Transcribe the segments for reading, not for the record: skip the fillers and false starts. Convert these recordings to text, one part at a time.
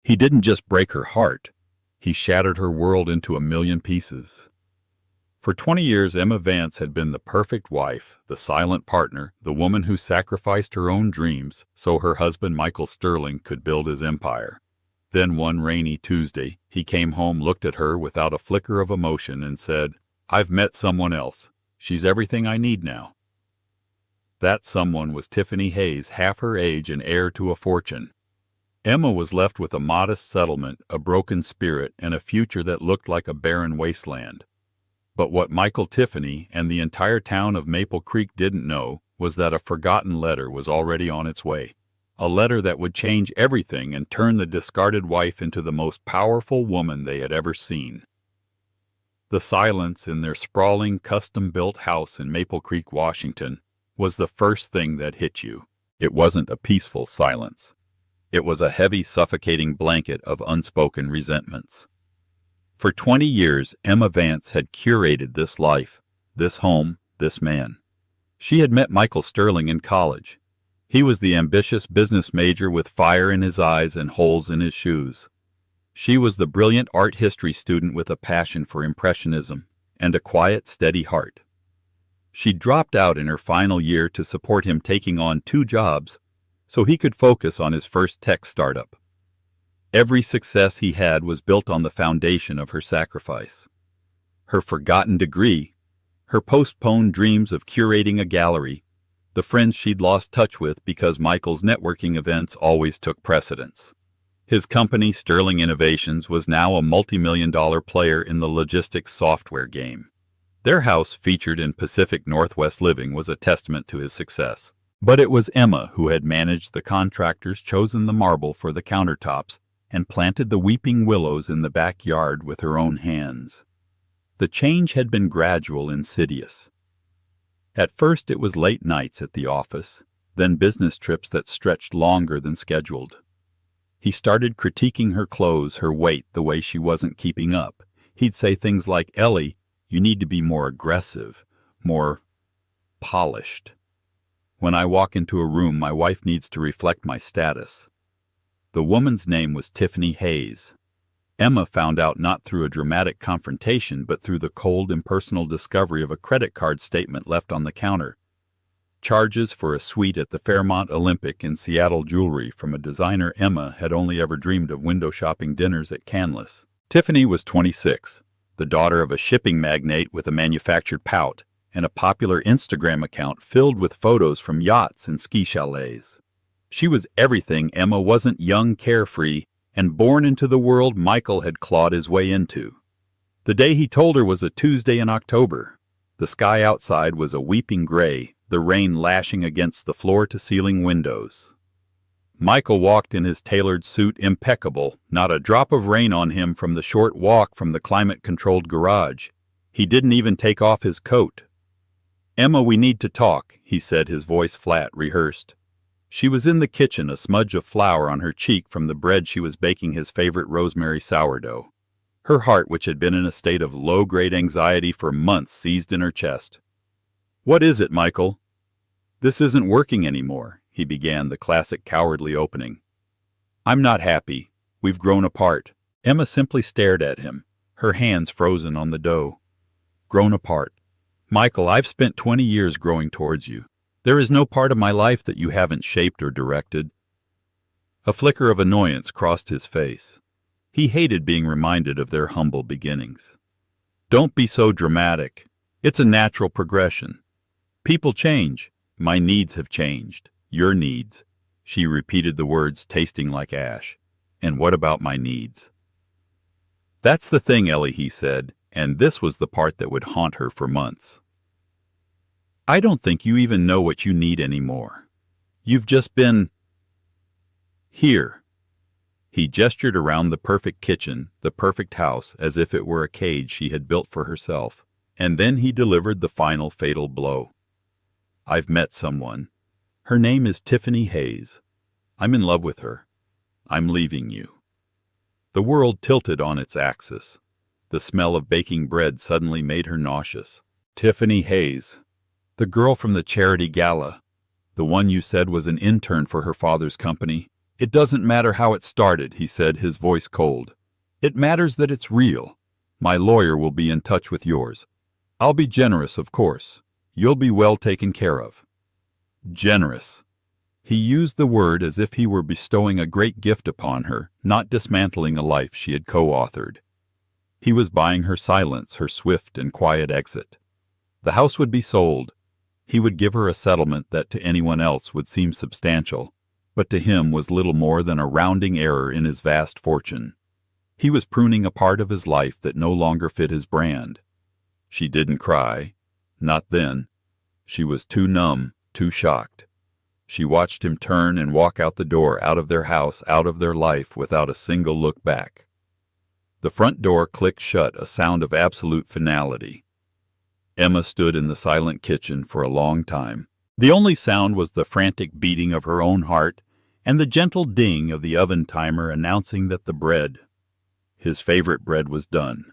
He didn't just break her heart, he shattered her world into a million pieces. For 20 years, Emma Vance had been the perfect wife, the silent partner, the woman who sacrificed her own dreams so her husband Michael Sterling could build his empire. Then one rainy Tuesday, he came home, looked at her without a flicker of emotion, and said, "I've met someone else. She's everything I need now." That someone was Tiffany Hayes, half her age and heir to a fortune. Emma was left with a modest settlement, a broken spirit, and a future that looked like a barren wasteland. But what Michael, Tiffany, and the entire town of Maple Creek didn't know was that a forgotten letter was already on its way. A letter that would change everything and turn the discarded wife into the most powerful woman they had ever seen. The silence in their sprawling, custom-built house in Maple Creek, Washington, was the first thing that hit you. It wasn't a peaceful silence. It was a heavy, suffocating blanket of unspoken resentments. For 20 years, Emma Vance had curated this life, this home, this man. She had met Michael Sterling in college. He was the ambitious business major with fire in his eyes and holes in his shoes. She was the brilliant art history student with a passion for Impressionism and a quiet, steady heart. She dropped out in her final year to support him taking on 2 jobs so he could focus on his first tech startup. Every success he had was built on the foundation of her sacrifice. Her forgotten degree, her postponed dreams of curating a gallery, the friends she'd lost touch with because Michael's networking events always took precedence. His company, Sterling Innovations, was now a multi-million-dollar player in the logistics software game. Their house, featured in Pacific Northwest Living, was a testament to his success. But it was Emma who had managed the contractors, chosen the marble for the countertops, and planted the weeping willows in the backyard with her own hands. The change had been gradual, insidious. At first it was late nights at the office, then business trips that stretched longer than scheduled. He started critiquing her clothes, her weight, the way she wasn't keeping up. He'd say things like, "Ellie, you need to be more aggressive, more polished. When I walk into a room, my wife needs to reflect my status." The woman's name was Tiffany Hayes. Emma found out not through a dramatic confrontation, but through the cold, impersonal discovery of a credit card statement left on the counter. Charges for a suite at the Fairmont Olympic in Seattle jewelry from a designer Emma had only ever dreamed of window shopping dinners at Canlis. Tiffany was 26, the daughter of a shipping magnate with a manufactured pout, and a popular Instagram account filled with photos from yachts and ski chalets. She was everything Emma wasn't: young, carefree, and born into the world Michael had clawed his way into. The day he told her was a Tuesday in October. The sky outside was a weeping gray, the rain lashing against the floor-to-ceiling windows. Michael walked in his tailored suit, impeccable, not a drop of rain on him from the short walk from the climate-controlled garage. He didn't even take off his coat. "Emma, we need to talk," he said, his voice flat, rehearsed. She was in the kitchen, a smudge of flour on her cheek from the bread she was baking, his favorite rosemary sourdough. Her heart, which had been in a state of low-grade anxiety for months, seized in her chest. "What is it, Michael?" "This isn't working anymore," he began, the classic cowardly opening. "I'm not happy. We've grown apart." Emma simply stared at him, her hands frozen on the dough. "Grown apart? Michael, I've spent 20 years growing towards you. There is no part of my life that you haven't shaped or directed." A flicker of annoyance crossed his face. He hated being reminded of their humble beginnings. "Don't be so dramatic. It's a natural progression. People change. My needs have changed. Your needs." She repeated the words, tasting like ash. "And what about my needs?" "That's the thing, Ellie," he said, and this was the part that would haunt her for months. "I don't think you even know what you need anymore. You've just been here." He gestured around the perfect kitchen, the perfect house, as if it were a cage she had built for herself, and then he delivered the final fatal blow. "I've met someone. Her name is Tiffany Hayes. I'm in love with her. I'm leaving you." The world tilted on its axis. The smell of baking bread suddenly made her nauseous. "Tiffany Hayes. The girl from the charity gala. The one you said was an intern for her father's company. "It doesn't matter how it started," he said, his voice cold. "It matters that it's real. My lawyer will be in touch with yours. I'll be generous, of course. You'll be well taken care of." Generous. He used the word as if he were bestowing a great gift upon her, not dismantling a life she had co-authored. He was buying her silence, her swift and quiet exit. The house would be sold. He would give her a settlement that to anyone else would seem substantial, but to him was little more than a rounding error in his vast fortune. He was pruning a part of his life that no longer fit his brand. She didn't cry. Not then. She was too numb, too shocked. She watched him turn and walk out the door, out of their house, out of their life, without a single look back. The front door clicked shut, a sound of absolute finality. Emma stood in the silent kitchen for a long time. The only sound was the frantic beating of her own heart and the gentle ding of the oven timer announcing that the bread, his favorite bread, was done.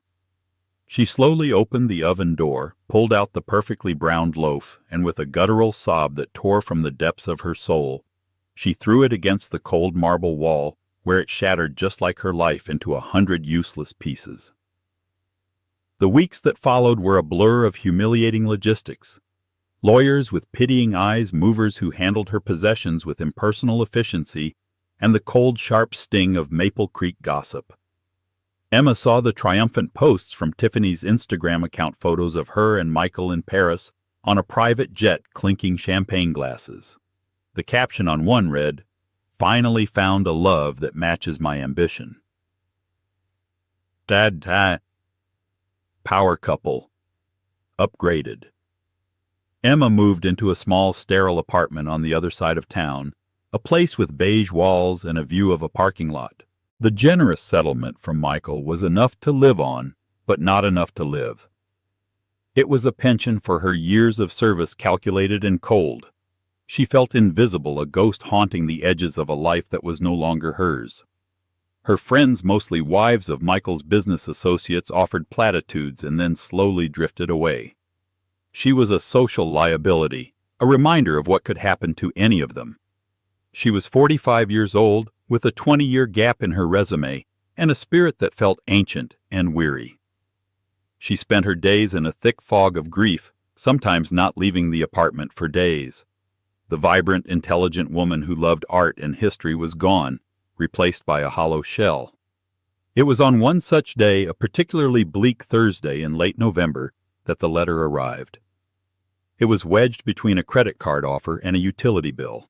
She slowly opened the oven door, pulled out the perfectly browned loaf, and with a guttural sob that tore from the depths of her soul, she threw it against the cold marble wall, where it shattered just like her life into 100 useless pieces. The weeks that followed were a blur of humiliating logistics. Lawyers with pitying eyes, movers who handled her possessions with impersonal efficiency, and the cold, sharp sting of Maple Creek gossip. Emma saw the triumphant posts from Tiffany's Instagram account, photos of her and Michael in Paris on a private jet clinking champagne glasses. The caption on one read, "Finally found a love that matches my ambition." Power couple. Upgraded. Emma moved into a small, sterile apartment on the other side of town, a place with beige walls and a view of a parking lot. The generous settlement from Michael was enough to live on, but not enough to live. It was a pension for her years of service, calculated and cold. She felt invisible, a ghost haunting the edges of a life that was no longer hers. Her friends, mostly wives of Michael's business associates, offered platitudes and then slowly drifted away. She was a social liability, a reminder of what could happen to any of them. She was 45 years old, with a 20-year gap in her resume, and a spirit that felt ancient and weary. She spent her days in a thick fog of grief, sometimes not leaving the apartment for days. The vibrant, intelligent woman who loved art and history was gone, replaced by a hollow shell. It was on one such day, a particularly bleak Thursday in late November, that the letter arrived. It was wedged between a credit card offer and a utility bill.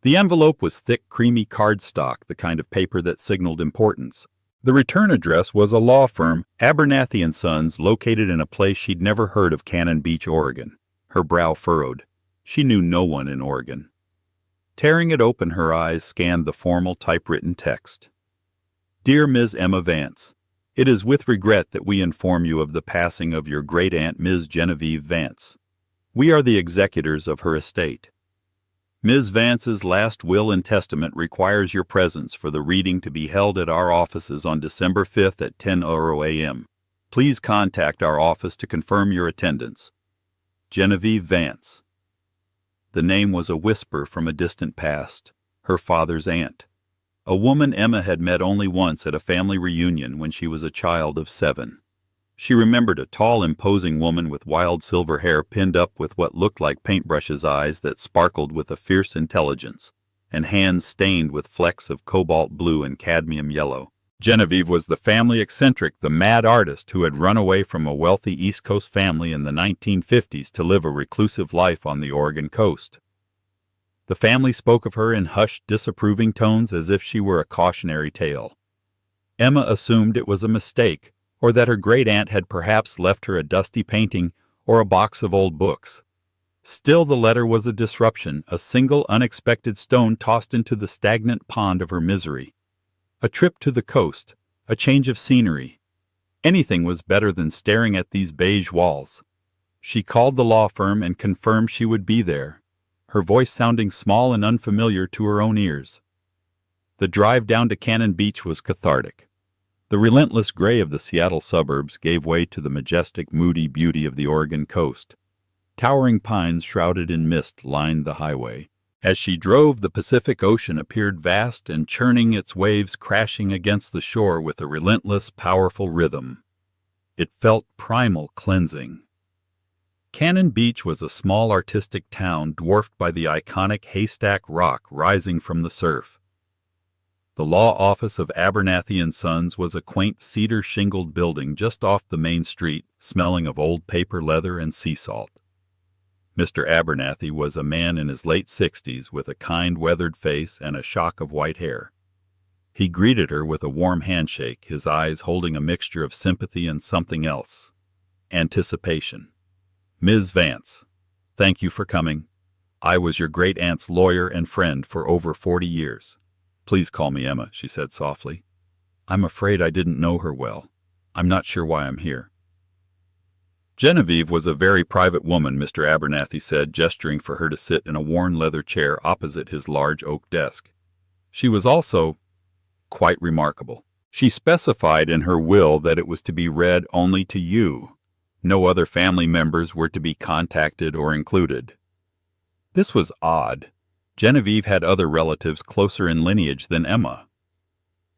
The envelope was thick, creamy cardstock, the kind of paper that signaled importance. The return address was a law firm, Abernathy & Sons, located in a place she'd never heard of, Cannon Beach, Oregon. Her brow furrowed. She knew no one in Oregon. Tearing it open, her eyes scanned the formal typewritten text. Dear Ms. Emma Vance, it is with regret that we inform you of the passing of your great-aunt, Ms. Genevieve Vance. We are the executors of her estate. Ms. Vance's last will and testament requires your presence for the reading to be held at our offices on December 5th at 10:00 a.m. Please contact our office to confirm your attendance. Genevieve Vance. The name was a whisper from a distant past, her father's aunt, a woman Emma had met only once at a family reunion when she was a child of 7. She remembered a tall, imposing woman with wild silver hair pinned up with what looked like paintbrushes, eyes that sparkled with a fierce intelligence, and hands stained with flecks of cobalt blue and cadmium yellow. Genevieve was the family eccentric, the mad artist who had run away from a wealthy East Coast family in the 1950s to live a reclusive life on the Oregon coast. The family spoke of her in hushed, disapproving tones as if she were a cautionary tale. Emma assumed it was a mistake, or that her great-aunt had perhaps left her a dusty painting or a box of old books. Still, the letter was a disruption, a single unexpected stone tossed into the stagnant pond of her misery. A trip to the coast, a change of scenery. Anything was better than staring at these beige walls. She called the law firm and confirmed she would be there, her voice sounding small and unfamiliar to her own ears. The drive down to Cannon Beach was cathartic. The relentless gray of the Seattle suburbs gave way to the majestic, moody beauty of the Oregon coast. Towering pines shrouded in mist lined the highway, As she drove, the Pacific Ocean appeared vast and churning, its waves crashing against the shore with a relentless, powerful rhythm. It felt primal, cleansing. Cannon Beach was a small artistic town dwarfed by the iconic Haystack Rock rising from the surf. The law office of Abernathy & Sons was a quaint cedar-shingled building just off the main street, smelling of old paper leather and sea salt. Mr. Abernathy was a man in his late 60s with a kind, weathered face and a shock of white hair. He greeted her with a warm handshake, his eyes holding a mixture of sympathy and something else. Anticipation. "Ms. Vance, thank you for coming. I was your great-aunt's lawyer and friend for over 40 years. Please call me Emma," she said softly. "I'm afraid I didn't know her well. I'm not sure why I'm here." Genevieve was a very private woman, Mr. Abernathy said, gesturing for her to sit in a worn leather chair opposite his large oak desk. She was also quite remarkable. She specified in her will that it was to be read only to you. No other family members were to be contacted or included. This was odd. Genevieve had other relatives closer in lineage than Emma.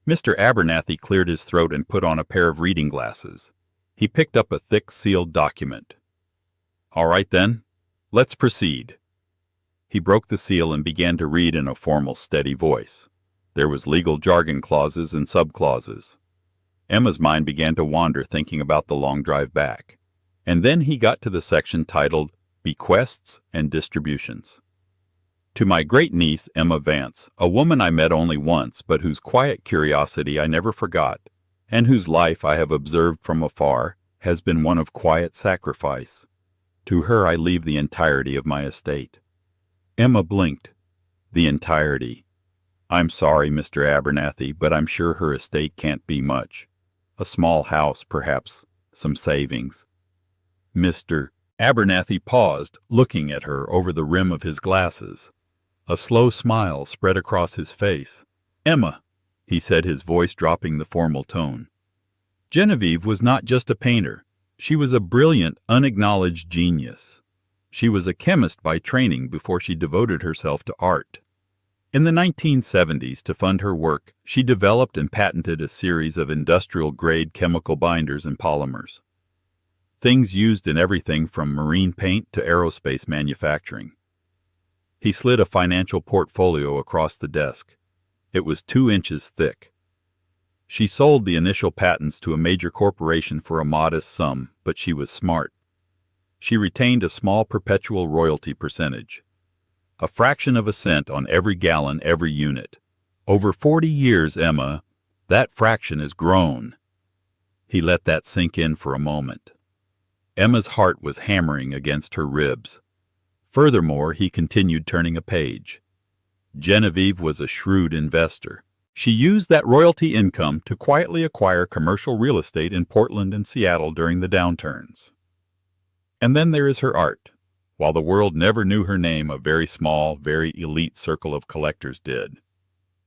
Mr. Abernathy cleared his throat and put on a pair of reading glasses. He picked up a thick, sealed document. "All right, then. Let's proceed." He broke the seal and began to read in a formal, steady voice. There was legal jargon, clauses and subclauses. Emma's mind began to wander, thinking about the long drive back. And then he got to the section titled Bequests and Distributions. "To my great-niece, Emma Vance, a woman I met only once, but whose quiet curiosity I never forgot, and whose life I have observed from afar, has been one of quiet sacrifice. To her I leave the entirety of my estate." Emma blinked. "The entirety. I'm sorry, Mr. Abernathy, but I'm sure her estate can't be much. A small house, perhaps, some savings." Mr. Abernathy paused, looking at her over the rim of his glasses. A slow smile spread across his face. "Emma," he said, his voice dropping the formal tone. Genevieve was not just a painter. She was a brilliant, unacknowledged genius. She was a chemist by training before she devoted herself to art. In the 1970s, to fund her work, she developed and patented a series of industrial-grade chemical binders and polymers. Things used in everything from marine paint to aerospace manufacturing. He slid a financial portfolio across the desk. It was 2 inches thick. She sold the initial patents to a major corporation for a modest sum, but she was smart. She retained a small perpetual royalty percentage. A fraction of a cent on every gallon, every unit. Over 40 years, Emma, that fraction has grown. He let that sink in for a moment. Emma's heart was hammering against her ribs. Furthermore, he continued, turning a page. Genevieve was a shrewd investor. She used that royalty income to quietly acquire commercial real estate in Portland and Seattle during the downturns. And then there is her art. While the world never knew her name, a very small, very elite circle of collectors did.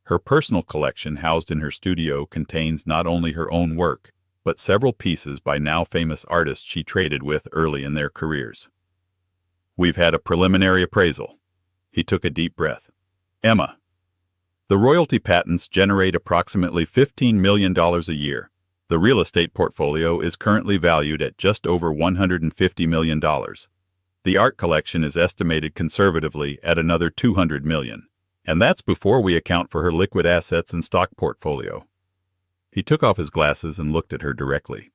Her personal collection, housed in her studio, contains not only her own work, but several pieces by now famous artists she traded with early in their careers. "We've had a preliminary appraisal." He took a deep breath. "Emma, the royalty patents generate approximately $15 million a year. The real estate portfolio is currently valued at just over $150 million. The art collection is estimated conservatively at another $200 million, and that's before we account for her liquid assets and stock portfolio." He took off his glasses and looked at her directly.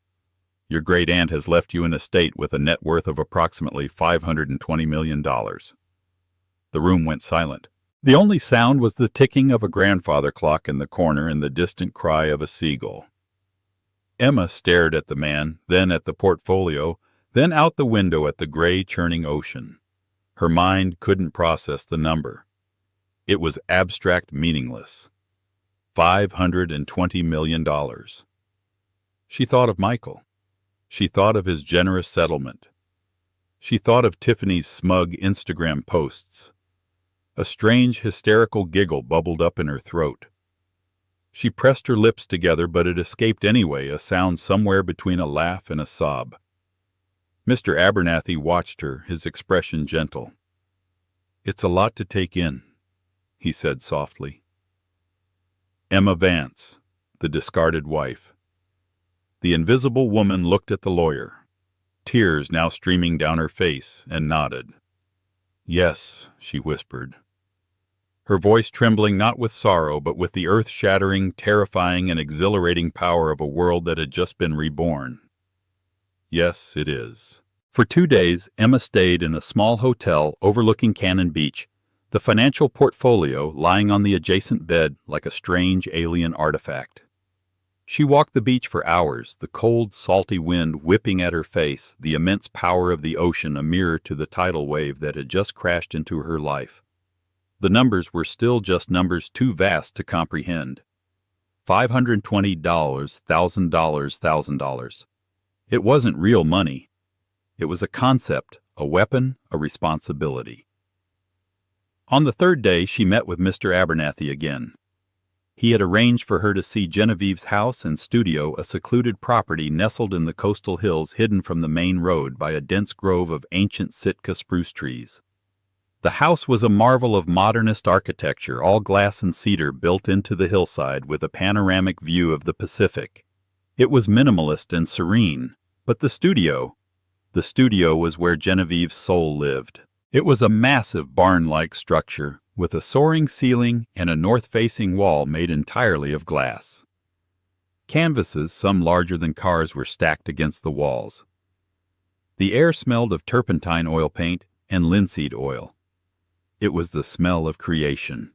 "Your great-aunt has left you an estate with a net worth of approximately $520 million. The room went silent. The only sound was the ticking of a grandfather clock in the corner and the distant cry of a seagull. Emma stared at the man, then at the portfolio, then out the window at the gray, churning ocean. Her mind couldn't process the number. It was abstract, meaningless. $520 million. She thought of Michael. She thought of his generous settlement. She thought of Tiffany's smug Instagram posts. A strange, hysterical giggle bubbled up in her throat. She pressed her lips together, but it escaped anyway, a sound somewhere between a laugh and a sob. Mr. Abernathy watched her, his expression gentle. "It's a lot to take in," he said softly. Emma Vance, the discarded wife. The invisible woman looked at the lawyer, tears now streaming down her face, and nodded. Yes, she whispered, her voice trembling not with sorrow but with the earth-shattering, terrifying, and exhilarating power of a world that had just been reborn. Yes, it is. For 2 days, Emma stayed in a small hotel overlooking Cannon Beach, the financial portfolio lying on the adjacent bed like a strange alien artifact. She walked the beach for hours, the cold, salty wind whipping at her face, the immense power of the ocean a mirror to the tidal wave that had just crashed into her life. The numbers were still just numbers too vast to comprehend. $520, $1,000. It wasn't real money. It was a concept, a weapon, a responsibility. On the 3rd day, she met with Mr. Abernathy again. He had arranged for her to see Genevieve's house and studio, a secluded property nestled in the coastal hills hidden from the main road by a dense grove of ancient Sitka spruce trees. The house was a marvel of modernist architecture, all glass and cedar built into the hillside with a panoramic view of the Pacific. It was minimalist and serene, but the studio was where Genevieve's soul lived. It was a massive barn-like structure with a soaring ceiling and a north-facing wall made entirely of glass. Canvases, some larger than cars, were stacked against the walls. The air smelled of turpentine oil paint and linseed oil. It was the smell of creation.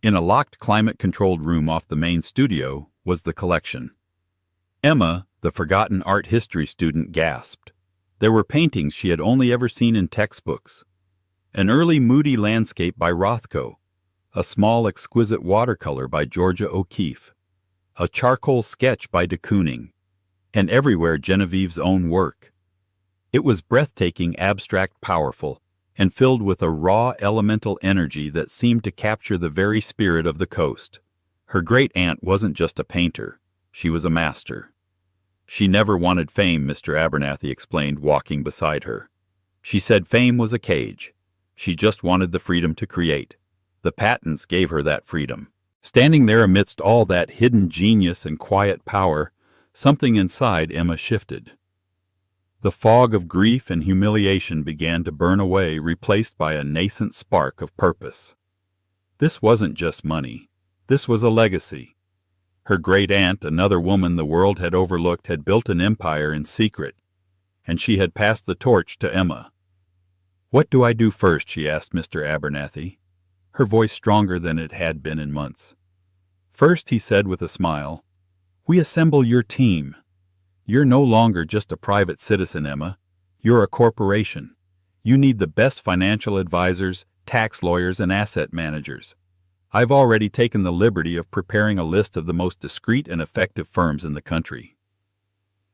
In a locked, climate-controlled room off the main studio was the collection. Emma, the forgotten art history student, gasped. There were paintings she had only ever seen in textbooks. An early moody landscape by Rothko, a small exquisite watercolor by Georgia O'Keeffe, a charcoal sketch by de Kooning, and everywhere Genevieve's own work. It was breathtaking, abstract, powerful, and filled with a raw, elemental energy that seemed to capture the very spirit of the coast. Her great-aunt wasn't just a painter, she was a master. She never wanted fame, Mr. Abernathy explained, walking beside her. She said fame was a cage. She just wanted the freedom to create. The patents gave her that freedom. Standing there amidst all that hidden genius and quiet power, something inside Emma shifted. The fog of grief and humiliation began to burn away, replaced by a nascent spark of purpose. This wasn't just money. This was a legacy. Her great-aunt, another woman the world had overlooked, had built an empire in secret, and she had passed the torch to Emma. "What do I do first?" she asked Mr. Abernathy, her voice stronger than it had been in months. "First," he said with a smile, "we assemble your team. You're no longer just a private citizen, Emma. You're a corporation. You need the best financial advisors, tax lawyers, and asset managers. I've already taken the liberty of preparing a list of the most discreet and effective firms in the country."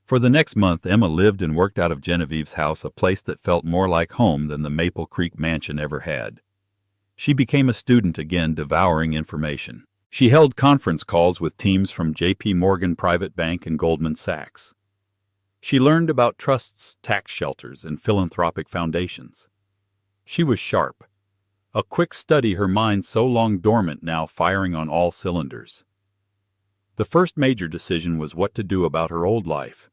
For the next month, Emma lived and worked out of Genevieve's house, a place that felt more like home than the Maple Creek mansion ever had. She became a student again, devouring information. She held conference calls with teams from J.P. Morgan Private Bank and Goldman Sachs. She learned about trusts, tax shelters, and philanthropic foundations. She was sharp. A quick study, her mind so long dormant now firing on all cylinders. The first major decision was what to do about her old life.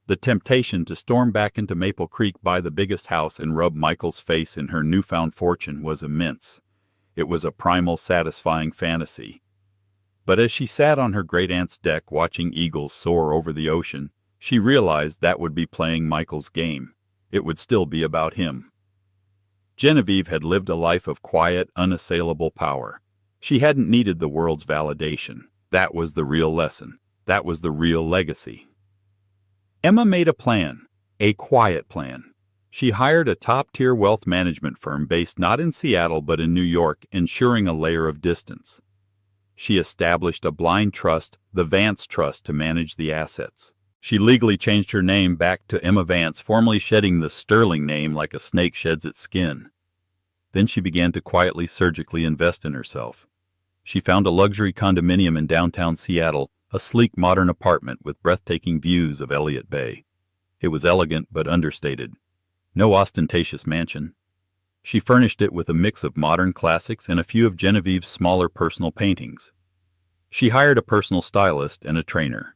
The temptation to storm back into Maple Creek, buy the biggest house, and rub Michael's face in her newfound fortune was immense. It was a primal, satisfying fantasy. But as she sat on her great-aunt's deck watching eagles soar over the ocean, she realized that would be playing Michael's game. It would still be about him. Genevieve had lived a life of quiet, unassailable power. She hadn't needed the world's validation. That was the real lesson. That was the real legacy. Emma made a plan, a quiet plan. She hired a top-tier wealth management firm based not in Seattle but in New York, ensuring a layer of distance. She established a blind trust, the Vance Trust, to manage the assets. She legally changed her name back to Emma Vance, formally shedding the sterling name like a snake sheds its skin. Then she began to quietly, surgically invest in herself. She found a luxury condominium in downtown Seattle, a sleek modern apartment with breathtaking views of Elliott Bay. It was elegant but understated. No ostentatious mansion. She furnished it with a mix of modern classics and a few of Genevieve's smaller personal paintings. She hired a personal stylist and a trainer.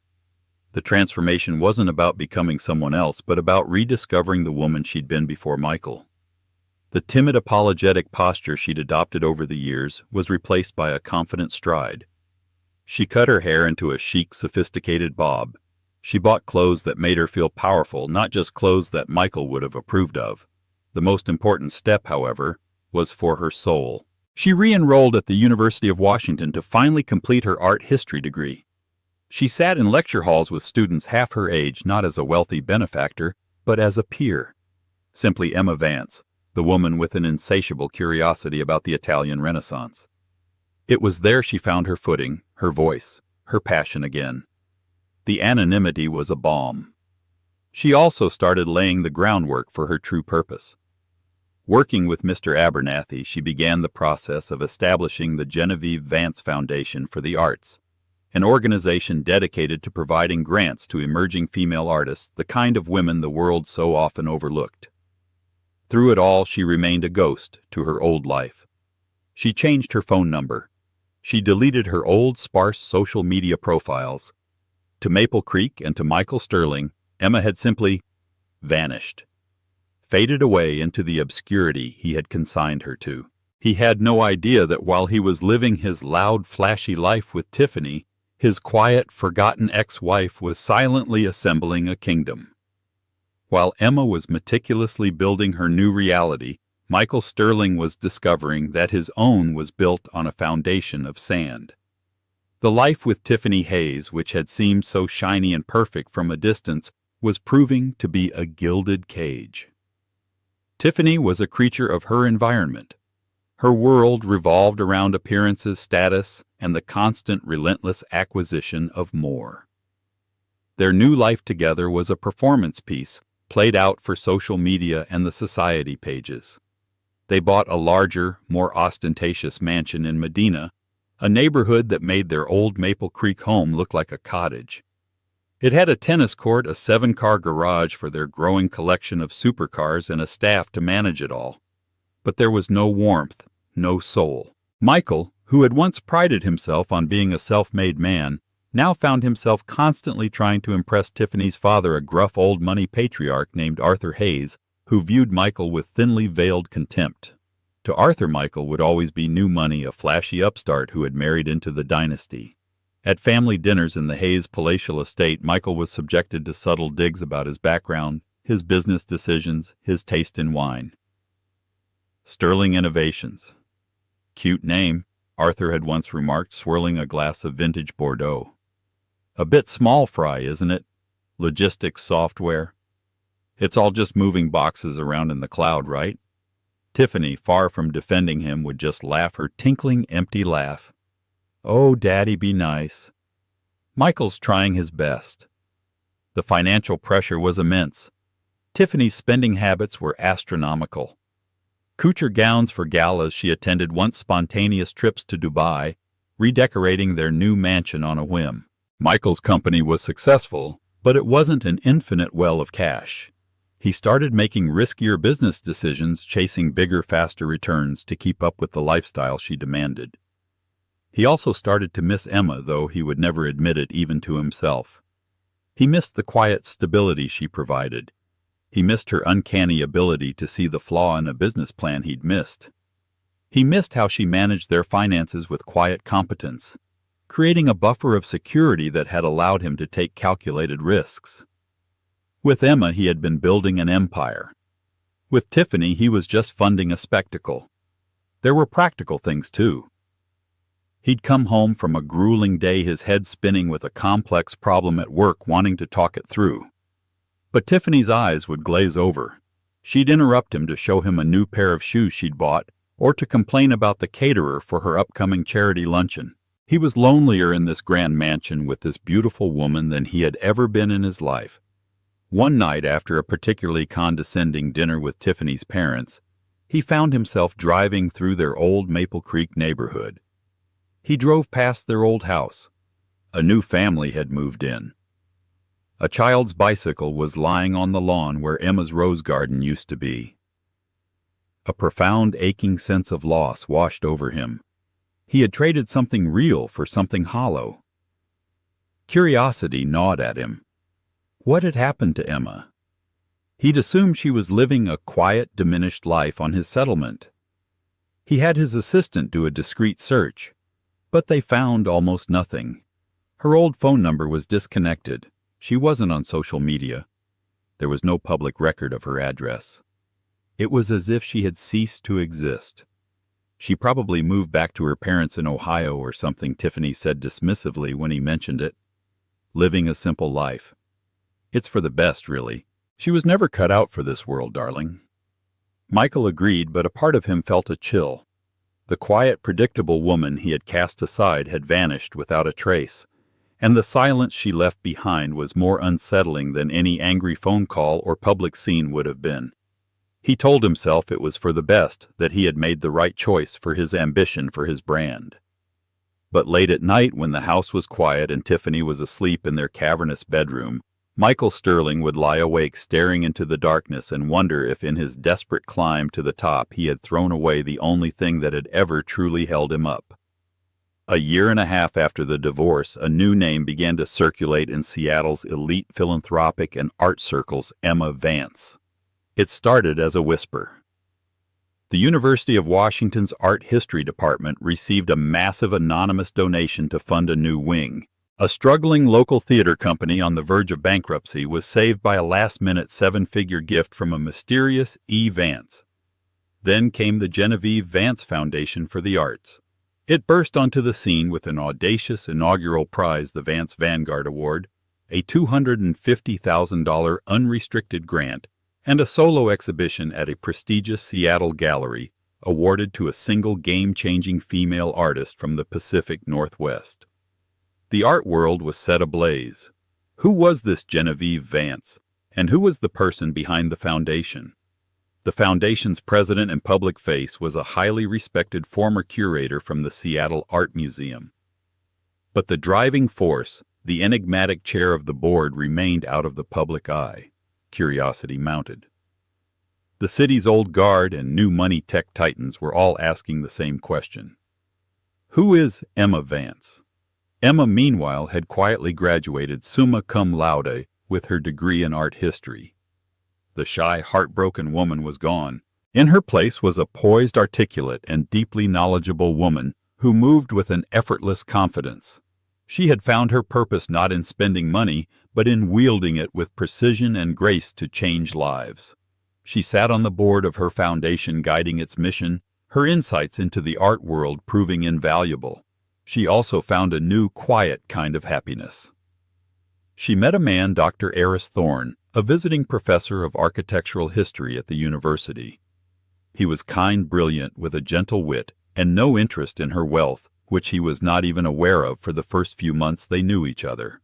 The transformation wasn't about becoming someone else, but about rediscovering the woman she'd been before Michael. The timid, apologetic posture she'd adopted over the years was replaced by a confident stride. She cut her hair into a chic, sophisticated bob. She bought clothes that made her feel powerful, not just clothes that Michael would have approved of. The most important step, however, was for her soul. She re-enrolled at the University of Washington to finally complete her art history degree. She sat in lecture halls with students half her age, not as a wealthy benefactor, but as a peer. Simply Emma Vance, the woman with an insatiable curiosity about the Italian Renaissance. It was there she found her footing, her voice, her passion again. The anonymity was a balm. She also started laying the groundwork for her true purpose. Working with Mr. Abernathy, she began the process of establishing the Genevieve Vance Foundation for the Arts, an organization dedicated to providing grants to emerging female artists, the kind of women the world so often overlooked. Through it all, she remained a ghost to her old life. She changed her phone number. She deleted her old, sparse social media profiles. To Maple Creek and to Michael Sterling, Emma had simply vanished, faded away into the obscurity he had consigned her to. He had no idea that while he was living his loud, flashy life with Tiffany, his quiet, forgotten ex-wife was silently assembling a kingdom. While Emma was meticulously building her new reality, Michael Sterling was discovering that his own was built on a foundation of sand. The life with Tiffany Hayes, which had seemed so shiny and perfect from a distance, was proving to be a gilded cage. Tiffany was a creature of her environment. Her world revolved around appearances, status, and the constant, relentless acquisition of more. Their new life together was a performance piece played out for social media and the society pages. They bought a larger, more ostentatious mansion in Medina, a neighborhood that made their old Maple Creek home look like a cottage. It had a tennis court, a 7-car garage for their growing collection of supercars, and a staff to manage it all. But there was no warmth, no soul. Michael, who had once prided himself on being a self-made man, now found himself constantly trying to impress Tiffany's father, a gruff old money patriarch named Arthur Hayes, who viewed Michael with thinly veiled contempt. To Arthur, Michael would always be new money, a flashy upstart who had married into the dynasty. At family dinners in the Hayes palatial estate, Michael was subjected to subtle digs about his background, his business decisions, his taste in wine. Sterling Innovations. Cute name, Arthur had once remarked, swirling a glass of vintage Bordeaux. A bit small fry, isn't it? Logistics software. It's all just moving boxes around in the cloud, right? Tiffany, far from defending him, would just laugh her tinkling, empty laugh. Oh, Daddy, be nice. Michael's trying his best. The financial pressure was immense. Tiffany's spending habits were astronomical. Couture gowns for galas she attended, once spontaneous trips to Dubai, redecorating their new mansion on a whim. Michael's company was successful, but it wasn't an infinite well of cash. He started making riskier business decisions, chasing bigger, faster returns to keep up with the lifestyle she demanded. He also started to miss Emma, though he would never admit it even to himself. He missed the quiet stability she provided. He missed her uncanny ability to see the flaw in a business plan he'd missed. He missed how she managed their finances with quiet competence, creating a buffer of security that had allowed him to take calculated risks. With Emma, he had been building an empire. With Tiffany, he was just funding a spectacle. There were practical things, too. He'd come home from a grueling day, his head spinning with a complex problem at work, wanting to talk it through. But Tiffany's eyes would glaze over. She'd interrupt him to show him a new pair of shoes she'd bought, or to complain about the caterer for her upcoming charity luncheon. He was lonelier in this grand mansion with this beautiful woman than he had ever been in his life. One night, after a particularly condescending dinner with Tiffany's parents, he found himself driving through their old Maple Creek neighborhood. He drove past their old house. A new family had moved in. A child's bicycle was lying on the lawn where Emma's rose garden used to be. A profound, aching sense of loss washed over him. He had traded something real for something hollow. Curiosity gnawed at him. What had happened to Emma? He'd assumed she was living a quiet, diminished life on his settlement. He had his assistant do a discreet search, but they found almost nothing. Her old phone number was disconnected. She wasn't on social media. There was no public record of her address. It was as if she had ceased to exist. She probably moved back to her parents in Ohio or something, Tiffany said dismissively when he mentioned it. Living a simple life. It's for the best, really. She was never cut out for this world, darling. Michael agreed, but a part of him felt a chill. The quiet, predictable woman he had cast aside had vanished without a trace, and the silence she left behind was more unsettling than any angry phone call or public scene would have been. He told himself it was for the best, that he had made the right choice for his ambition for his brand. But late at night, when the house was quiet and Tiffany was asleep in their cavernous bedroom, Michael Sterling would lie awake staring into the darkness and wonder if in his desperate climb to the top he had thrown away the only thing that had ever truly held him up. A year and a half after the divorce, a new name began to circulate in Seattle's elite philanthropic and art circles, Emma Vance. It started as a whisper. The University of Washington's Art History Department received a massive anonymous donation to fund a new wing. A struggling local theater company on the verge of bankruptcy was saved by a last-minute seven-figure gift from a mysterious E. Vance. Then came the Genevieve Vance Foundation for the Arts. It burst onto the scene with an audacious inaugural prize, the Vance Vanguard Award, a $250,000 unrestricted grant, and a solo exhibition at a prestigious Seattle gallery awarded to a single game-changing female artist from the Pacific Northwest. The art world was set ablaze. Who was this Genevieve Vance, and who was the person behind the foundation? The foundation's president and public face was a highly respected former curator from the Seattle Art Museum. But the driving force, the enigmatic chair of the board, remained out of the public eye. Curiosity mounted. The city's old guard and new money tech titans were all asking the same question. Who is Emma Vance? Emma, meanwhile, had quietly graduated summa cum laude with her degree in art history. The shy, heartbroken woman was gone. In her place was a poised, articulate, and deeply knowledgeable woman who moved with an effortless confidence. She had found her purpose not in spending money, but in wielding it with precision and grace to change lives. She sat on the board of her foundation, guiding its mission, her insights into the art world proving invaluable. She also found a new, quiet kind of happiness. She met a man, Dr. Eris Thorne, a visiting professor of architectural history at the university. He was kind, brilliant, with a gentle wit, and no interest in her wealth, which he was not even aware of for the first few months they knew each other.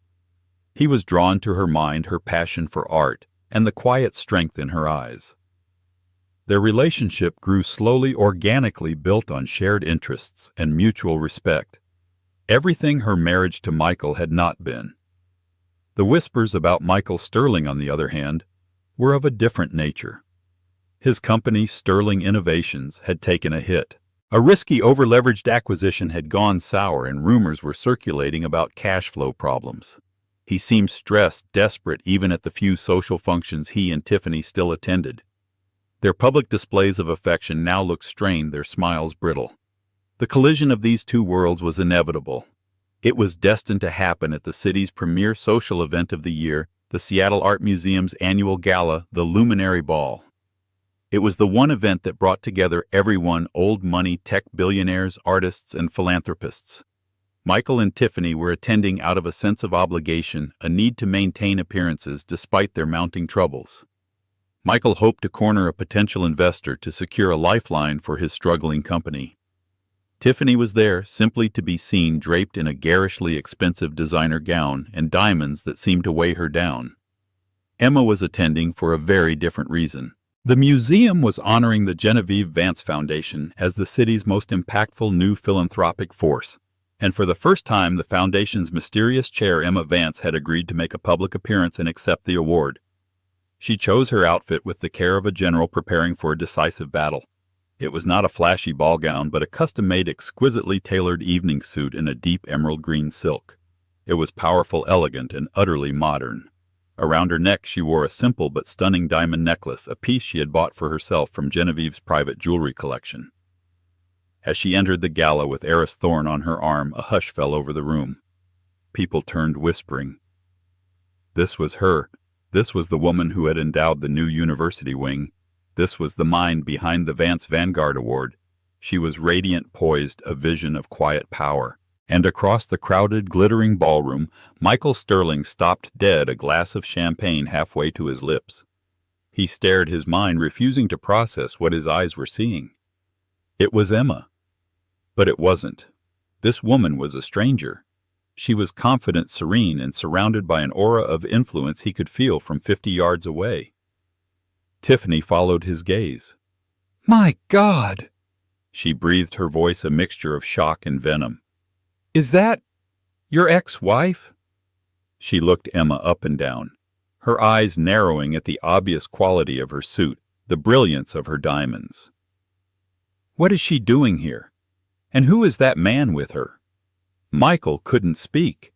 He was drawn to her mind, her passion for art, and the quiet strength in her eyes. Their relationship grew slowly, organically, built on shared interests and mutual respect. Everything her marriage to Michael had not been. The whispers about Michael Sterling, on the other hand, were of a different nature. His company, Sterling Innovations, had taken a hit. A risky, over-leveraged acquisition had gone sour, and rumors were circulating about cash flow problems. He seemed stressed, desperate, even at the few social functions he and Tiffany still attended. Their public displays of affection now looked strained, their smiles brittle. The collision of these two worlds was inevitable. It was destined to happen at the city's premier social event of the year, the Seattle Art Museum's annual gala, the Luminary Ball. It was the one event that brought together everyone: old money, tech billionaires, artists, and philanthropists. Michael and Tiffany were attending out of a sense of obligation, a need to maintain appearances despite their mounting troubles. Michael hoped to corner a potential investor to secure a lifeline for his struggling company. Tiffany was there simply to be seen, draped in a garishly expensive designer gown and diamonds that seemed to weigh her down. Emma was attending for a very different reason. The museum was honoring the Genevieve Vance Foundation as the city's most impactful new philanthropic force, and for the first time the foundation's mysterious chair, Emma Vance, had agreed to make a public appearance and accept the award. She chose her outfit with the care of a general preparing for a decisive battle. It was not a flashy ball gown, but a custom-made, exquisitely tailored evening suit in a deep emerald green silk. It was powerful, elegant, and utterly modern. Around her neck she wore a simple but stunning diamond necklace, a piece she had bought for herself from Genevieve's private jewelry collection. As she entered the gala with Eris Thorne on her arm, a hush fell over the room. People turned whispering. This was her. This was the woman who had endowed the new university wing. This was the mind behind the Vance Vanguard Award. She was radiant, poised, a vision of quiet power. And across the crowded, glittering ballroom, Michael Sterling stopped dead, a glass of champagne halfway to his lips. He stared, his mind refusing to process what his eyes were seeing. It was Emma. But it wasn't. This woman was a stranger. She was confident, serene, and surrounded by an aura of influence he could feel from 50 yards away. Tiffany followed his gaze. "My God!" She breathed, her voice a mixture of shock and venom. "Is that your ex-wife?" She looked Emma up and down, her eyes narrowing at the obvious quality of her suit, the brilliance of her diamonds. "What is she doing here? And who is that man with her?" Michael couldn't speak.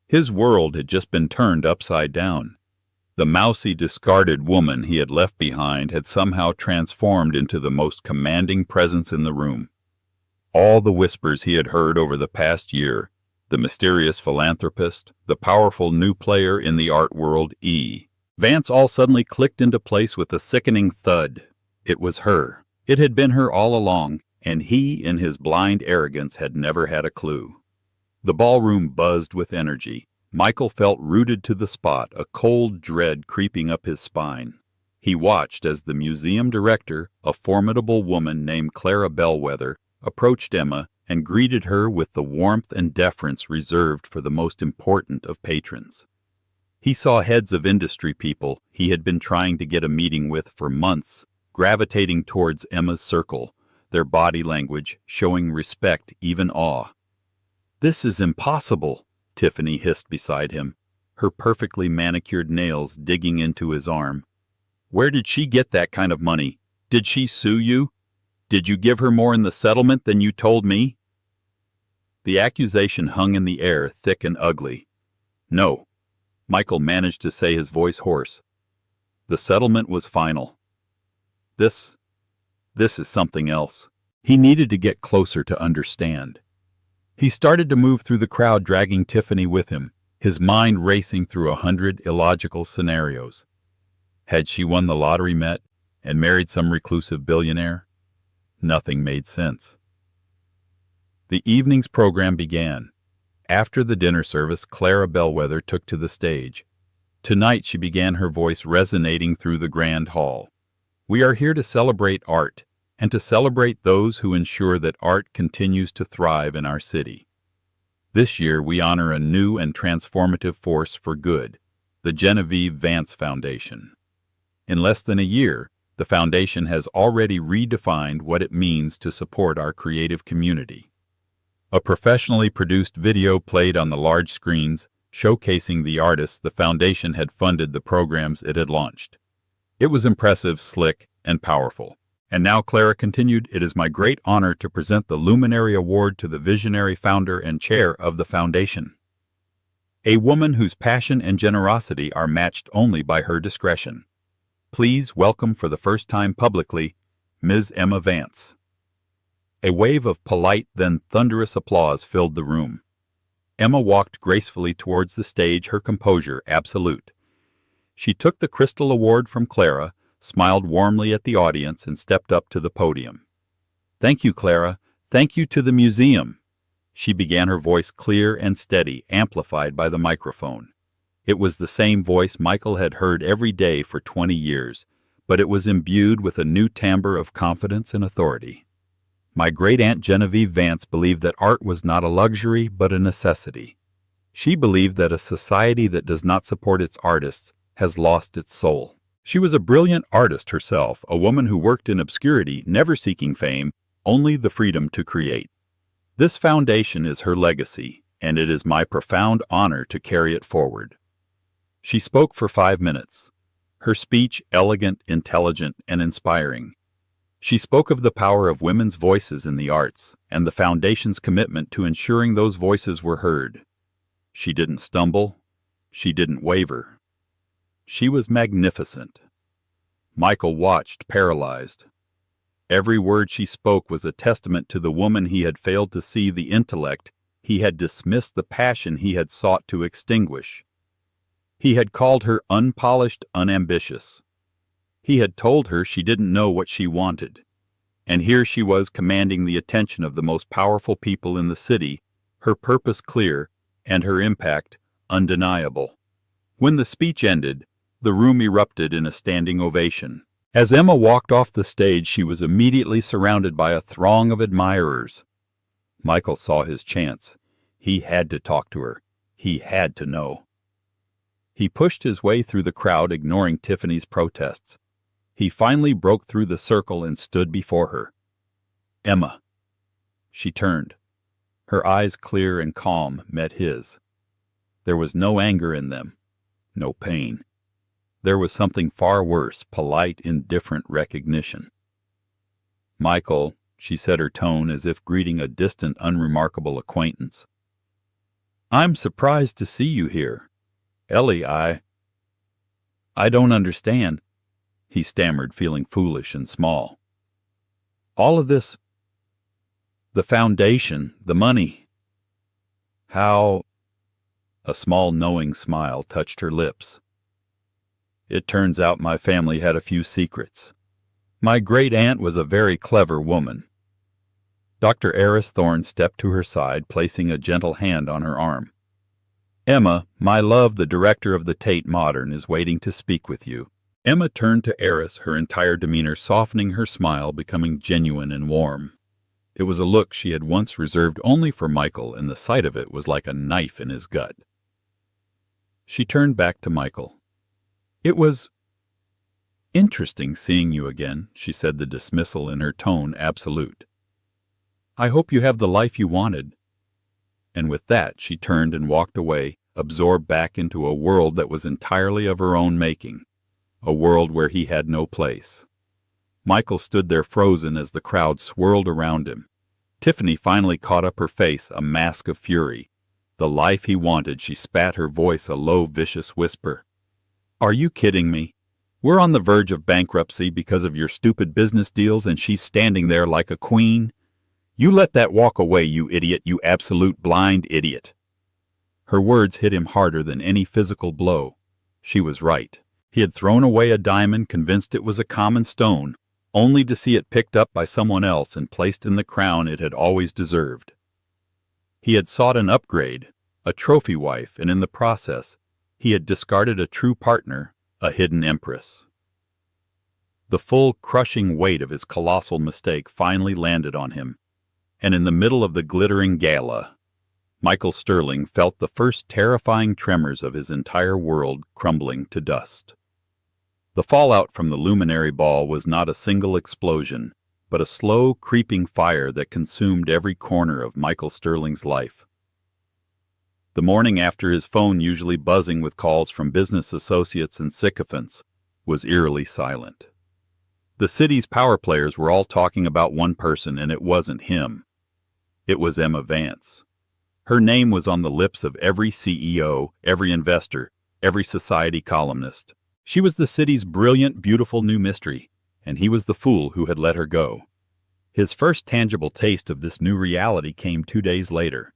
His world had just been turned upside down. The mousy, discarded woman he had left behind had somehow transformed into the most commanding presence in the room. All the whispers he had heard over the past year, the mysterious philanthropist, the powerful new player in the art world, Vance, all suddenly clicked into place with a sickening thud. It was her. It had been her all along, and he, in his blind arrogance, had never had a clue. The ballroom buzzed with energy. Michael felt rooted to the spot, a cold dread creeping up his spine. He watched as the museum director, a formidable woman named Clara Bellwether, approached Emma and greeted her with the warmth and deference reserved for the most important of patrons. He saw heads of industry people he had been trying to get a meeting with for months, gravitating towards Emma's circle, their body language showing respect, even awe. "This is impossible," Tiffany hissed beside him, her perfectly manicured nails digging into his arm. "Where did she get that kind of money? Did she sue you? Did you give her more in the settlement than you told me?" The accusation hung in the air, thick and ugly. "No." Michael managed to say, his voice hoarse. "The settlement was final. This is something else." He needed to get closer to understand. He started to move through the crowd, dragging Tiffany with him, his mind racing through 100 illogical scenarios. Had she won the lottery, met, and married some reclusive billionaire? Nothing made sense. The evening's program began. After the dinner service, Clara Bellwether took to the stage. Tonight she began, her voice resonating through the grand hall. "We are here to celebrate art, and to celebrate those who ensure that art continues to thrive in our city. This year we honor a new and transformative force for good, the Genevieve Vance Foundation. In less than a year, the foundation has already redefined what it means to support our creative community." A professionally produced video played on the large screens, showcasing the artists the foundation had funded, the programs it had launched. It was impressive, slick, and powerful. "And now," Clara continued, "it is my great honor to present the Luminary Award to the visionary founder and chair of the foundation. A woman whose passion and generosity are matched only by her discretion. Please welcome for the first time publicly, Ms. Emma Vance." A wave of polite, then thunderous applause filled the room. Emma walked gracefully towards the stage, her composure absolute. She took the crystal award from Clara, smiled warmly at the audience, and stepped up to the podium. "Thank you, Clara. Thank you to the museum." She began, her voice clear and steady, amplified by the microphone. It was the same voice Michael had heard every day for 20 years, but it was imbued with a new timbre of confidence and authority. "My great-aunt Genevieve Vance believed that art was not a luxury, but a necessity. She believed that a society that does not support its artists has lost its soul. She was a brilliant artist herself, a woman who worked in obscurity, never seeking fame, only the freedom to create. This foundation is her legacy, and it is my profound honor to carry it forward." She spoke for 5 minutes, her speech elegant, intelligent, and inspiring. She spoke of the power of women's voices in the arts and the Foundation's commitment to ensuring those voices were heard. She didn't stumble. She didn't waver. She was magnificent. Michael watched, paralyzed. Every word she spoke was a testament to the woman he had failed to see, the intellect he had dismissed, the passion he had sought to extinguish. He had called her unpolished, unambitious. He had told her she didn't know what she wanted. And here she was commanding the attention of the most powerful people in the city, her purpose clear and her impact undeniable. When the speech ended, the room erupted in a standing ovation. As Emma walked off the stage, she was immediately surrounded by a throng of admirers. Michael saw his chance. He had to talk to her. He had to know. He pushed his way through the crowd, ignoring Tiffany's protests. He finally broke through the circle and stood before her. Emma. She turned. Her eyes, clear and calm, met his. There was no anger in them, no pain. There was something far worse, polite, indifferent recognition. Michael, she said, her tone as if greeting a distant, unremarkable acquaintance. I'm surprised to see you here. Ellie, I don't understand, he stammered, feeling foolish and small. All of this, the Foundation, the money. How? A small, knowing smile touched her lips. It turns out my family had a few secrets. My great-aunt was a very clever woman. Dr. Eris Thorne stepped to her side, placing a gentle hand on her arm. Emma, my love, the director of the Tate Modern, is waiting to speak with you. Emma turned to Eris, her entire demeanor softening, her smile becoming genuine and warm. It was a look she had once reserved only for Michael, and the sight of it was like a knife in his gut. She turned back to Michael. It was interesting seeing you again, she said, the dismissal in her tone absolute. I hope you have the life you wanted. And with that, she turned and walked away, absorbed back into a world that was entirely of her own making, a world where he had no place. Michael stood there frozen as the crowd swirled around him. Tiffany finally caught up her face, a mask of fury. The life he wanted, she spat, her voice a low, vicious whisper. Are you kidding me? We're on the verge of bankruptcy because of your stupid business deals, and she's standing there like a queen? You let that walk away, you idiot, you absolute blind idiot. Her words hit him harder than any physical blow. She was right. He had thrown away a diamond, convinced it was a common stone, only to see it picked up by someone else and placed in the crown it had always deserved. He had sought an upgrade, a trophy wife, and in the process, he had discarded a true partner, a hidden empress. The full, crushing weight of his colossal mistake finally landed on him, and in the middle of the glittering gala, Michael Sterling felt the first terrifying tremors of his entire world crumbling to dust. The fallout from the Luminary Ball was not a single explosion, but a slow, creeping fire that consumed every corner of Michael Sterling's life. The morning after, his phone, usually buzzing with calls from business associates and sycophants, was eerily silent. The city's power players were all talking about one person, and it wasn't him. It was Emma Vance. Her name was on the lips of every CEO, every investor, every society columnist. She was the city's brilliant, beautiful new mystery, and he was the fool who had let her go. His first tangible taste of this new reality came 2 days later.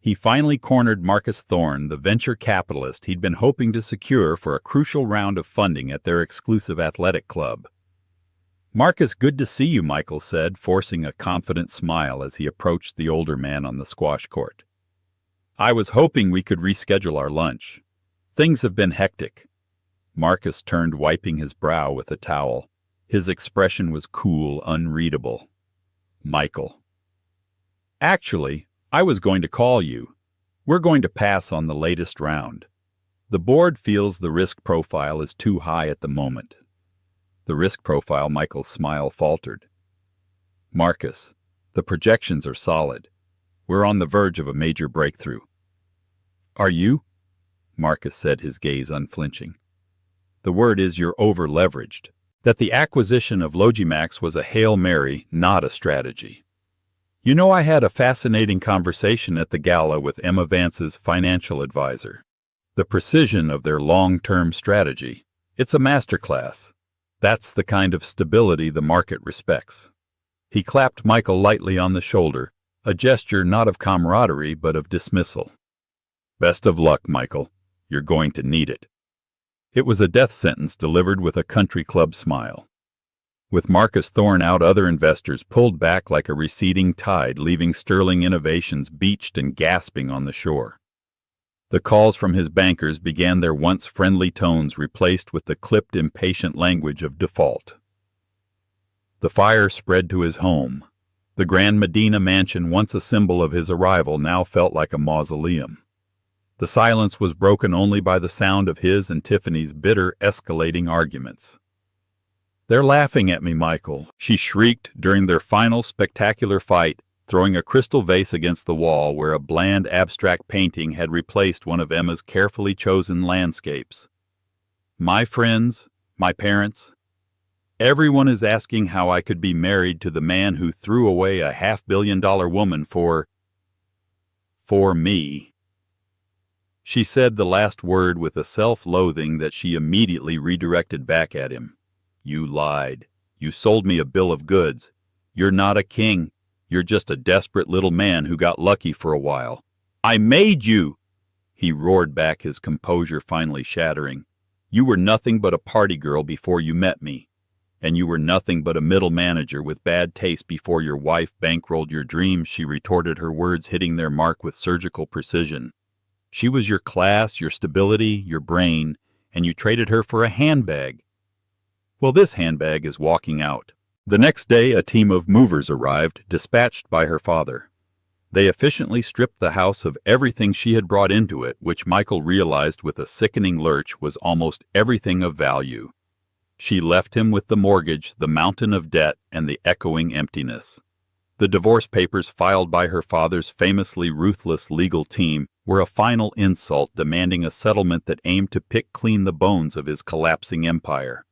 He finally cornered Marcus Thorne, the venture capitalist he'd been hoping to secure for a crucial round of funding at their exclusive athletic club. Marcus, good to see you, Michael said, forcing a confident smile as he approached the older man on the squash court. I was hoping we could reschedule our lunch. Things have been hectic. Marcus turned, wiping his brow with a towel. His expression was cool, unreadable. Michael. Actually, I was going to call you. We're going to pass on the latest round. The board feels the risk profile is too high at the moment. The risk profile, Michael's smile faltered. Marcus, the projections are solid. We're on the verge of a major breakthrough. Are you? Marcus said, his gaze unflinching. The word is you're over-leveraged. that the acquisition of Logimax was a Hail Mary, not a strategy. You know, I had a fascinating conversation at the gala with Emma Vance's financial advisor. The precision of their long-term strategy. It's a masterclass. That's the kind of stability the market respects. He clapped Michael lightly on the shoulder, a gesture not of camaraderie but of dismissal. Best of luck, Michael. You're going to need it. It was a death sentence delivered with a country club smile. With Marcus Thorne out, other investors pulled back like a receding tide, leaving Sterling Innovations beached and gasping on the shore. The calls from his bankers began their once friendly tones, replaced with the clipped, impatient language of default. The fire spread to his home. The Grand Medina mansion, once a symbol of his arrival, now felt like a mausoleum. The silence was broken only by the sound of his and Tiffany's bitter, escalating arguments. "They're laughing at me, Michael," she shrieked during their final spectacular fight, throwing a crystal vase against the wall where a bland, abstract painting had replaced one of Emma's carefully chosen landscapes. "My friends, my parents, everyone is asking how I could be married to the man who threw away a $500 million woman for me." She said the last word with a self-loathing that she immediately redirected back at him. "You lied. You sold me a bill of goods. You're not a king. You're just a desperate little man who got lucky for a while." "I made you!" he roared back, his composure finally shattering. "You were nothing but a party girl before you met me. And you were nothing but a middle manager with bad taste before your wife bankrolled your dreams," she retorted, her words hitting their mark with surgical precision. "She was your class, your stability, your brain, and you traded her for a handbag. Well, this handbag is walking out." The next day, a team of movers arrived, dispatched by her father. They efficiently stripped the house of everything she had brought into it, which Michael realized with a sickening lurch was almost everything of value. She left him with the mortgage, the mountain of debt, and the echoing emptiness. The divorce papers filed by her father's famously ruthless legal team were a final insult, demanding a settlement that aimed to pick clean the bones of his collapsing empire.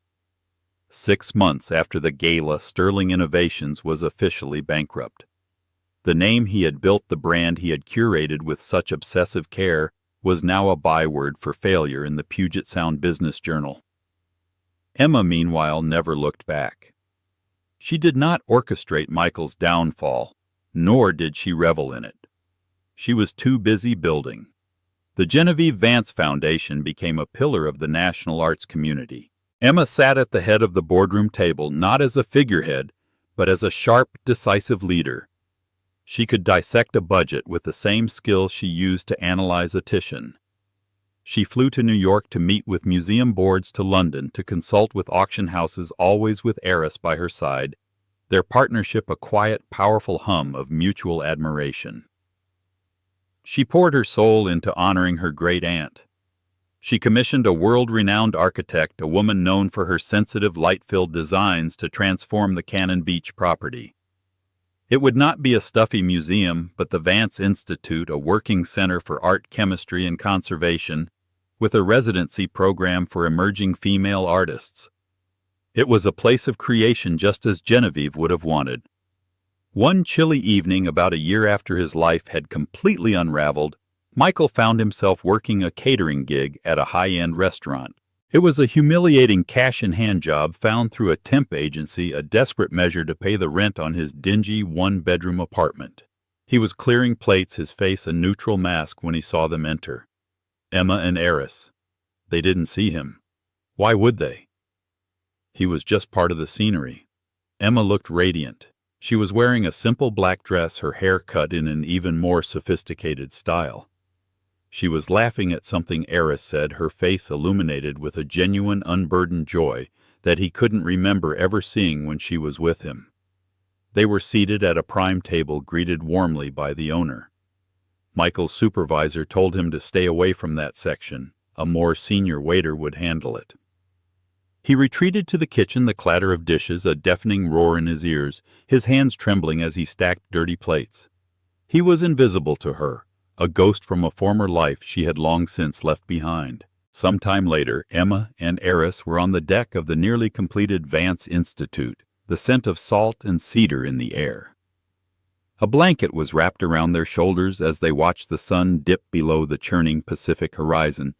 6 months after the gala, Sterling Innovations was officially bankrupt. The name he had built, the brand he had curated with such obsessive care, was now a byword for failure in the Puget Sound Business Journal. Emma, meanwhile, never looked back. She did not orchestrate Michael's downfall, nor did she revel in it. She was too busy building. The Genevieve Vance Foundation became a pillar of the national arts community. Emma sat at the head of the boardroom table, not as a figurehead, but as a sharp, decisive leader. She could dissect a budget with the same skill she used to analyze a Titian. She flew to New York to meet with museum boards, to London to consult with auction houses, always with Eris by her side, their partnership a quiet, powerful hum of mutual admiration. She poured her soul into honoring her great-aunt. She commissioned a world-renowned architect, a woman known for her sensitive, light-filled designs, to transform the Cannon Beach property. It would not be a stuffy museum, but the Vance Institute, a working center for art, chemistry, and conservation, with a residency program for emerging female artists. It was a place of creation, just as Genevieve would have wanted. One chilly evening, about a year after his life had completely unraveled, Michael found himself working a catering gig at a high-end restaurant. It was a humiliating cash-in-hand job found through a temp agency, a desperate measure to pay the rent on his dingy one-bedroom apartment. He was clearing plates, his face a neutral mask, when he saw them enter. Emma and Eris. They didn't see him. Why would they? He was just part of the scenery. Emma looked radiant. She was wearing a simple black dress, her hair cut in an even more sophisticated style. She was laughing at something Eris said, her face illuminated with a genuine, unburdened joy that he couldn't remember ever seeing when she was with him. They were seated at a prime table, greeted warmly by the owner. Michael's supervisor told him to stay away from that section. A more senior waiter would handle it. He retreated to the kitchen, the clatter of dishes a deafening roar in his ears, his hands trembling as he stacked dirty plates. He was invisible to her, a ghost from a former life she had long since left behind. Sometime later, Emma and Eris were on the deck of the nearly completed Vance Institute, the scent of salt and cedar in the air. A blanket was wrapped around their shoulders as they watched the sun dip below the churning Pacific horizon,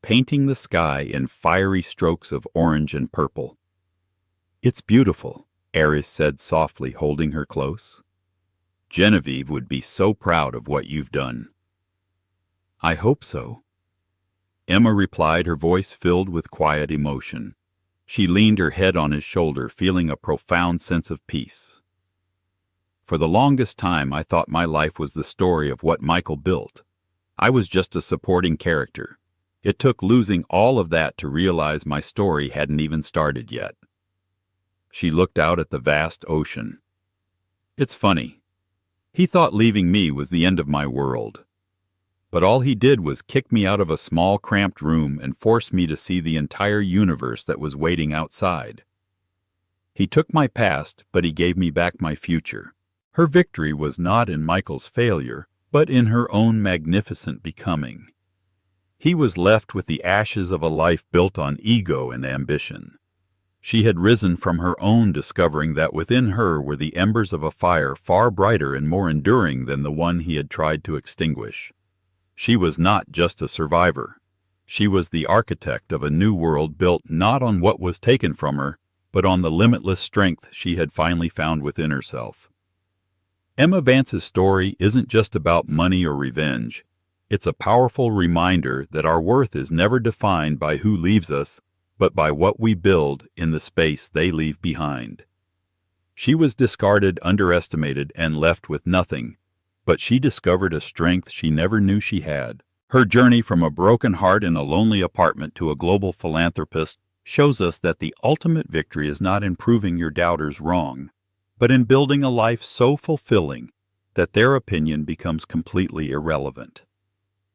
painting the sky in fiery strokes of orange and purple. "It's beautiful," Eris said softly, holding her close. "Genevieve would be so proud of what you've done." "I hope so." Emma replied, her voice filled with quiet emotion. She leaned her head on his shoulder, feeling a profound sense of peace. "For the longest time I thought my life was the story of what Michael built. I was just a supporting character. It took losing all of that to realize my story hadn't even started yet." She looked out at the vast ocean. "It's funny. He thought leaving me was the end of my world. But all he did was kick me out of a small, cramped room and force me to see the entire universe that was waiting outside. He took my past, but he gave me back my future." Her victory was not in Michael's failure, but in her own magnificent becoming. He was left with the ashes of a life built on ego and ambition. She had risen from her own, discovering that within her were the embers of a fire far brighter and more enduring than the one he had tried to extinguish. She was not just a survivor. She was the architect of a new world built not on what was taken from her, but on the limitless strength she had finally found within herself. Emma Vance's story isn't just about money or revenge. It's a powerful reminder that our worth is never defined by who leaves us, but by what we build in the space they leave behind. She was discarded, underestimated, and left with nothing, but she discovered a strength she never knew she had. Her journey from a broken heart in a lonely apartment to a global philanthropist shows us that the ultimate victory is not in proving your doubters wrong, but in building a life so fulfilling that their opinion becomes completely irrelevant.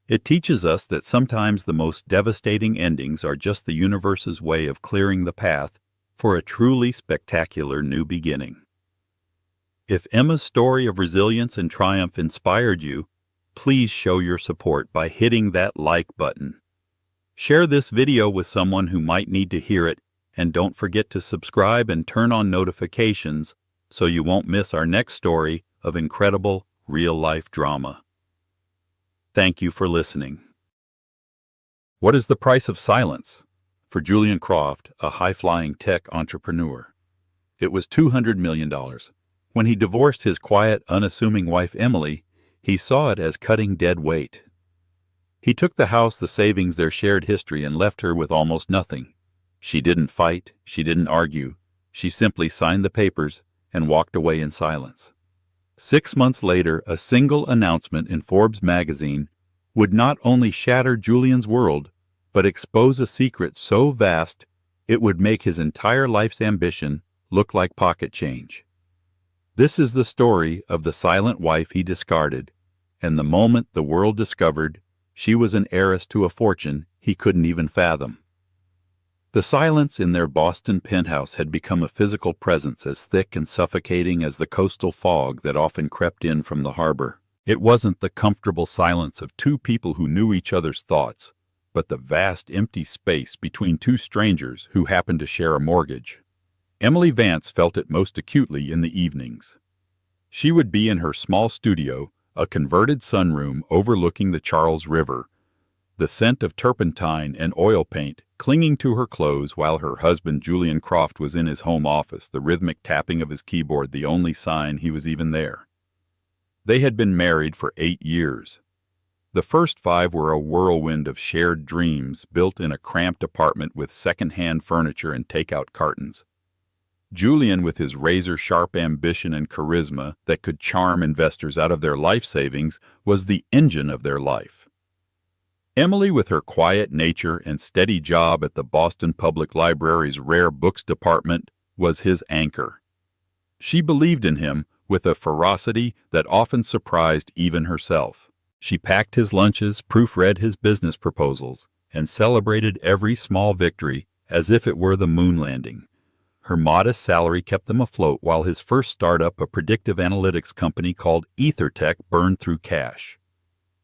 It teaches us that sometimes the most devastating endings are just the universe's way of clearing the path for a truly spectacular new beginning. If Emma's story of resilience and triumph inspired you, please show your support by hitting that like button. Share this video with someone who might need to hear it, and don't forget to subscribe and turn on notifications so you won't miss our next story of incredible real-life drama. Thank you for listening. What is the price of silence? For Julian Croft, a high-flying tech entrepreneur, it was $200 million. When he divorced his quiet, unassuming wife Emily, he saw it as cutting dead weight. He took the house, the savings, their shared history, and left her with almost nothing. She didn't fight, she didn't argue. She simply signed the papers and walked away in silence. 6 months later, a single announcement in Forbes magazine would not only shatter Julian's world, but expose a secret so vast it would make his entire life's ambition look like pocket change. This is the story of the silent wife he discarded, and the moment the world discovered she was an heiress to a fortune he couldn't even fathom. The silence in their Boston penthouse had become a physical presence as thick and suffocating as the coastal fog that often crept in from the harbor. It wasn't the comfortable silence of two people who knew each other's thoughts, but the vast empty space between two strangers who happened to share a mortgage. Emily Vance felt it most acutely in the evenings. She would be in her small studio, a converted sunroom overlooking the Charles River, the scent of turpentine and oil paint clinging to her clothes while her husband Julian Croft was in his home office, the rhythmic tapping of his keyboard the only sign he was even there. They had been married for 8 years. The first 5 were a whirlwind of shared dreams built in a cramped apartment with second-hand furniture and takeout cartons. Julian, with his razor-sharp ambition and charisma that could charm investors out of their life savings, was the engine of their life. Emily, with her quiet nature and steady job at the Boston Public Library's rare books department, was his anchor. She believed in him with a ferocity that often surprised even herself. She packed his lunches, proofread his business proposals, and celebrated every small victory as if it were the moon landing. Her modest salary kept them afloat while his first startup, a predictive analytics company called EtherTech, burned through cash.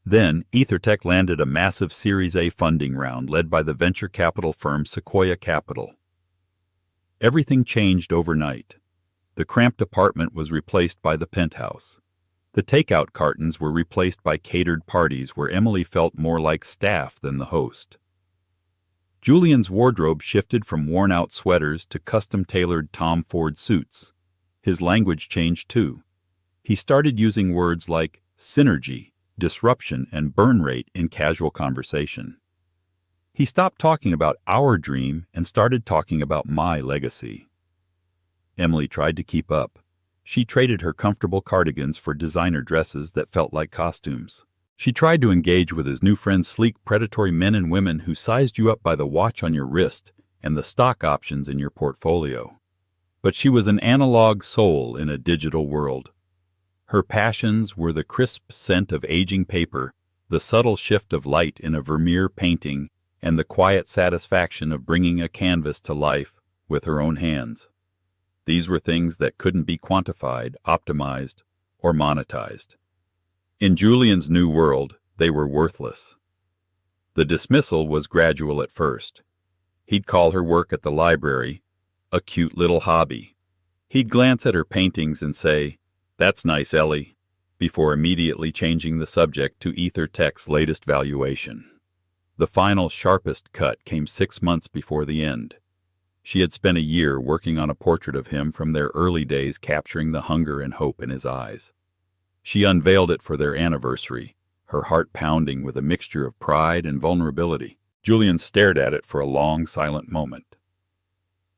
Then, EtherTech landed a massive Series A funding round led by the venture capital firm Sequoia Capital. Everything changed overnight. The cramped apartment was replaced by the penthouse. The takeout cartons were replaced by catered parties where Emily felt more like staff than the host. Julian's wardrobe shifted from worn-out sweaters to custom-tailored Tom Ford suits. His language changed too. He started using words like synergy, disruption, and burn rate in casual conversation. He stopped talking about our dream and started talking about my legacy. Emily tried to keep up. She traded her comfortable cardigans for designer dresses that felt like costumes. She tried to engage with his new friends, sleek, predatory men and women who sized you up by the watch on your wrist and the stock options in your portfolio. But she was an analog soul in a digital world. Her passions were the crisp scent of aging paper, the subtle shift of light in a Vermeer painting, and the quiet satisfaction of bringing a canvas to life with her own hands. These were things that couldn't be quantified, optimized, or monetized. In Julian's new world, they were worthless. The dismissal was gradual at first. He'd call her work at the library a cute little hobby. He'd glance at her paintings and say, "That's nice, Ellie," before immediately changing the subject to EtherTech's latest valuation. The final, sharpest cut came 6 months before the end. She had spent a year working on a portrait of him from their early days, capturing the hunger and hope in his eyes. She unveiled it for their anniversary, her heart pounding with a mixture of pride and vulnerability. Julian stared at it for a long, silent moment.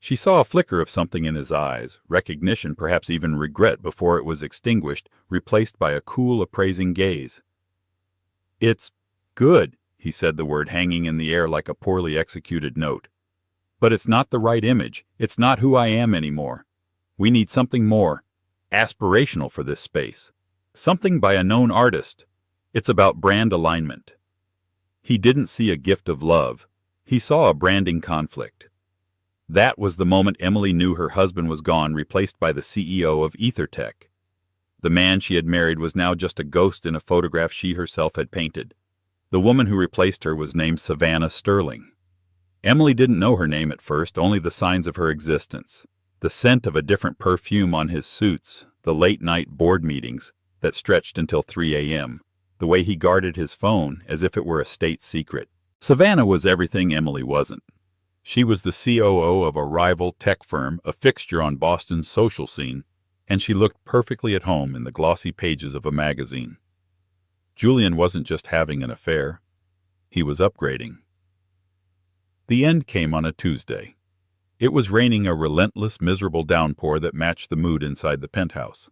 She saw a flicker of something in his eyes, recognition, perhaps even regret, before it was extinguished, replaced by a cool, appraising gaze. "It's good," he said, the word hanging in the air like a poorly executed note. "But it's not the right image. It's not who I am anymore. We need something more aspirational for this space. Something by a known artist. It's about brand alignment." He didn't see a gift of love. He saw a branding conflict. That was the moment Emily knew her husband was gone, replaced by the CEO of EtherTech. The man she had married was now just a ghost in a photograph she herself had painted. The woman who replaced her was named Savannah Sterling. Emily didn't know her name at first, only the signs of her existence. The scent of a different perfume on his suits, the late-night board meetings that stretched until 3 a.m., the way he guarded his phone as if it were a state secret. Savannah was everything Emily wasn't. She was the COO of a rival tech firm, a fixture on Boston's social scene, and she looked perfectly at home in the glossy pages of a magazine. Julian wasn't just having an affair. He was upgrading. The end came on a Tuesday. It was raining, a relentless, miserable downpour that matched the mood inside the penthouse.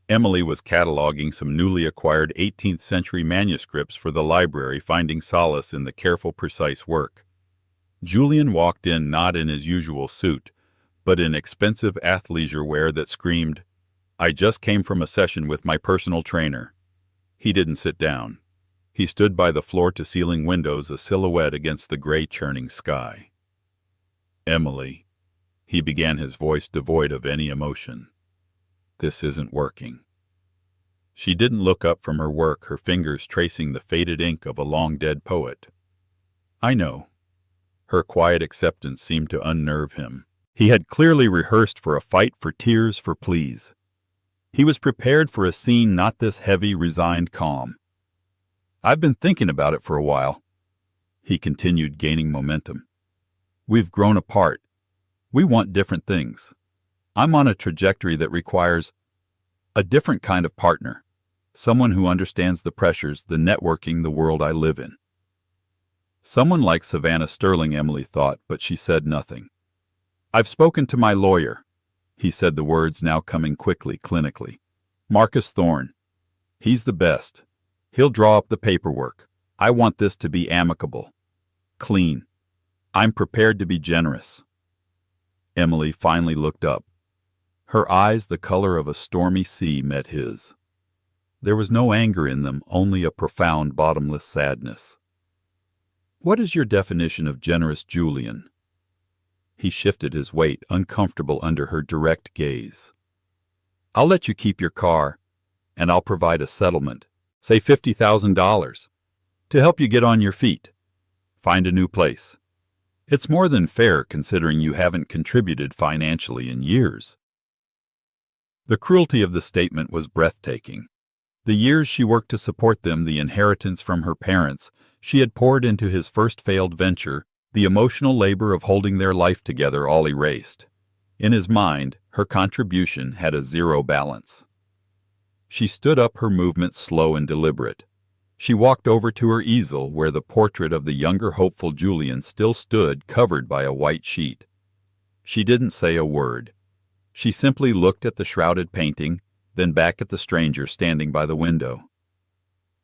Emily was cataloging some newly acquired 18th century manuscripts for the library, finding solace in the careful, precise work. Julian walked in not in his usual suit, but in expensive athleisure wear that screamed, "I just came from a session with my personal trainer." He didn't sit down. He stood by the floor-to-ceiling windows, a silhouette against the gray, churning sky. "Emily," he began, his voice devoid of any emotion, "this isn't working." She didn't look up from her work, her fingers tracing the faded ink of a long-dead poet. "I know." Her quiet acceptance seemed to unnerve him. He had clearly rehearsed for a fight, for tears, for pleas. He was prepared for a scene, not this heavy, resigned calm. "I've been thinking about it for a while," he continued, gaining momentum. "We've grown apart. We want different things. I'm on a trajectory that requires a different kind of partner, someone who understands the pressures, the networking, the world I live in." Someone like Savannah Sterling, Emily thought, but she said nothing. "I've spoken to my lawyer," he said, the words now coming quickly, clinically. "Marcus Thorne. He's the best. He'll draw up the paperwork. I want this to be amicable. Clean. I'm prepared to be generous." Emily finally looked up. Her eyes, the color of a stormy sea, met his. There was no anger in them, only a profound, bottomless sadness. "What is your definition of generous, Julian?" He shifted his weight, uncomfortable under her direct gaze. "I'll let you keep your car, and I'll provide a settlement, Say $50,000. To help you get on your feet. Find a new place. It's more than fair considering you haven't contributed financially in years. The cruelty of the statement was breathtaking. The years she worked to support them, the inheritance from her parents she had poured into his first failed venture, the emotional labor of holding their life together, all erased. In his mind, her contribution had a zero balance. She stood up, her movements slow and deliberate. She walked over to her easel where the portrait of the younger hopeful Julian still stood, covered by a white sheet. She didn't say a word. She simply looked at the shrouded painting, then back at the stranger standing by the window.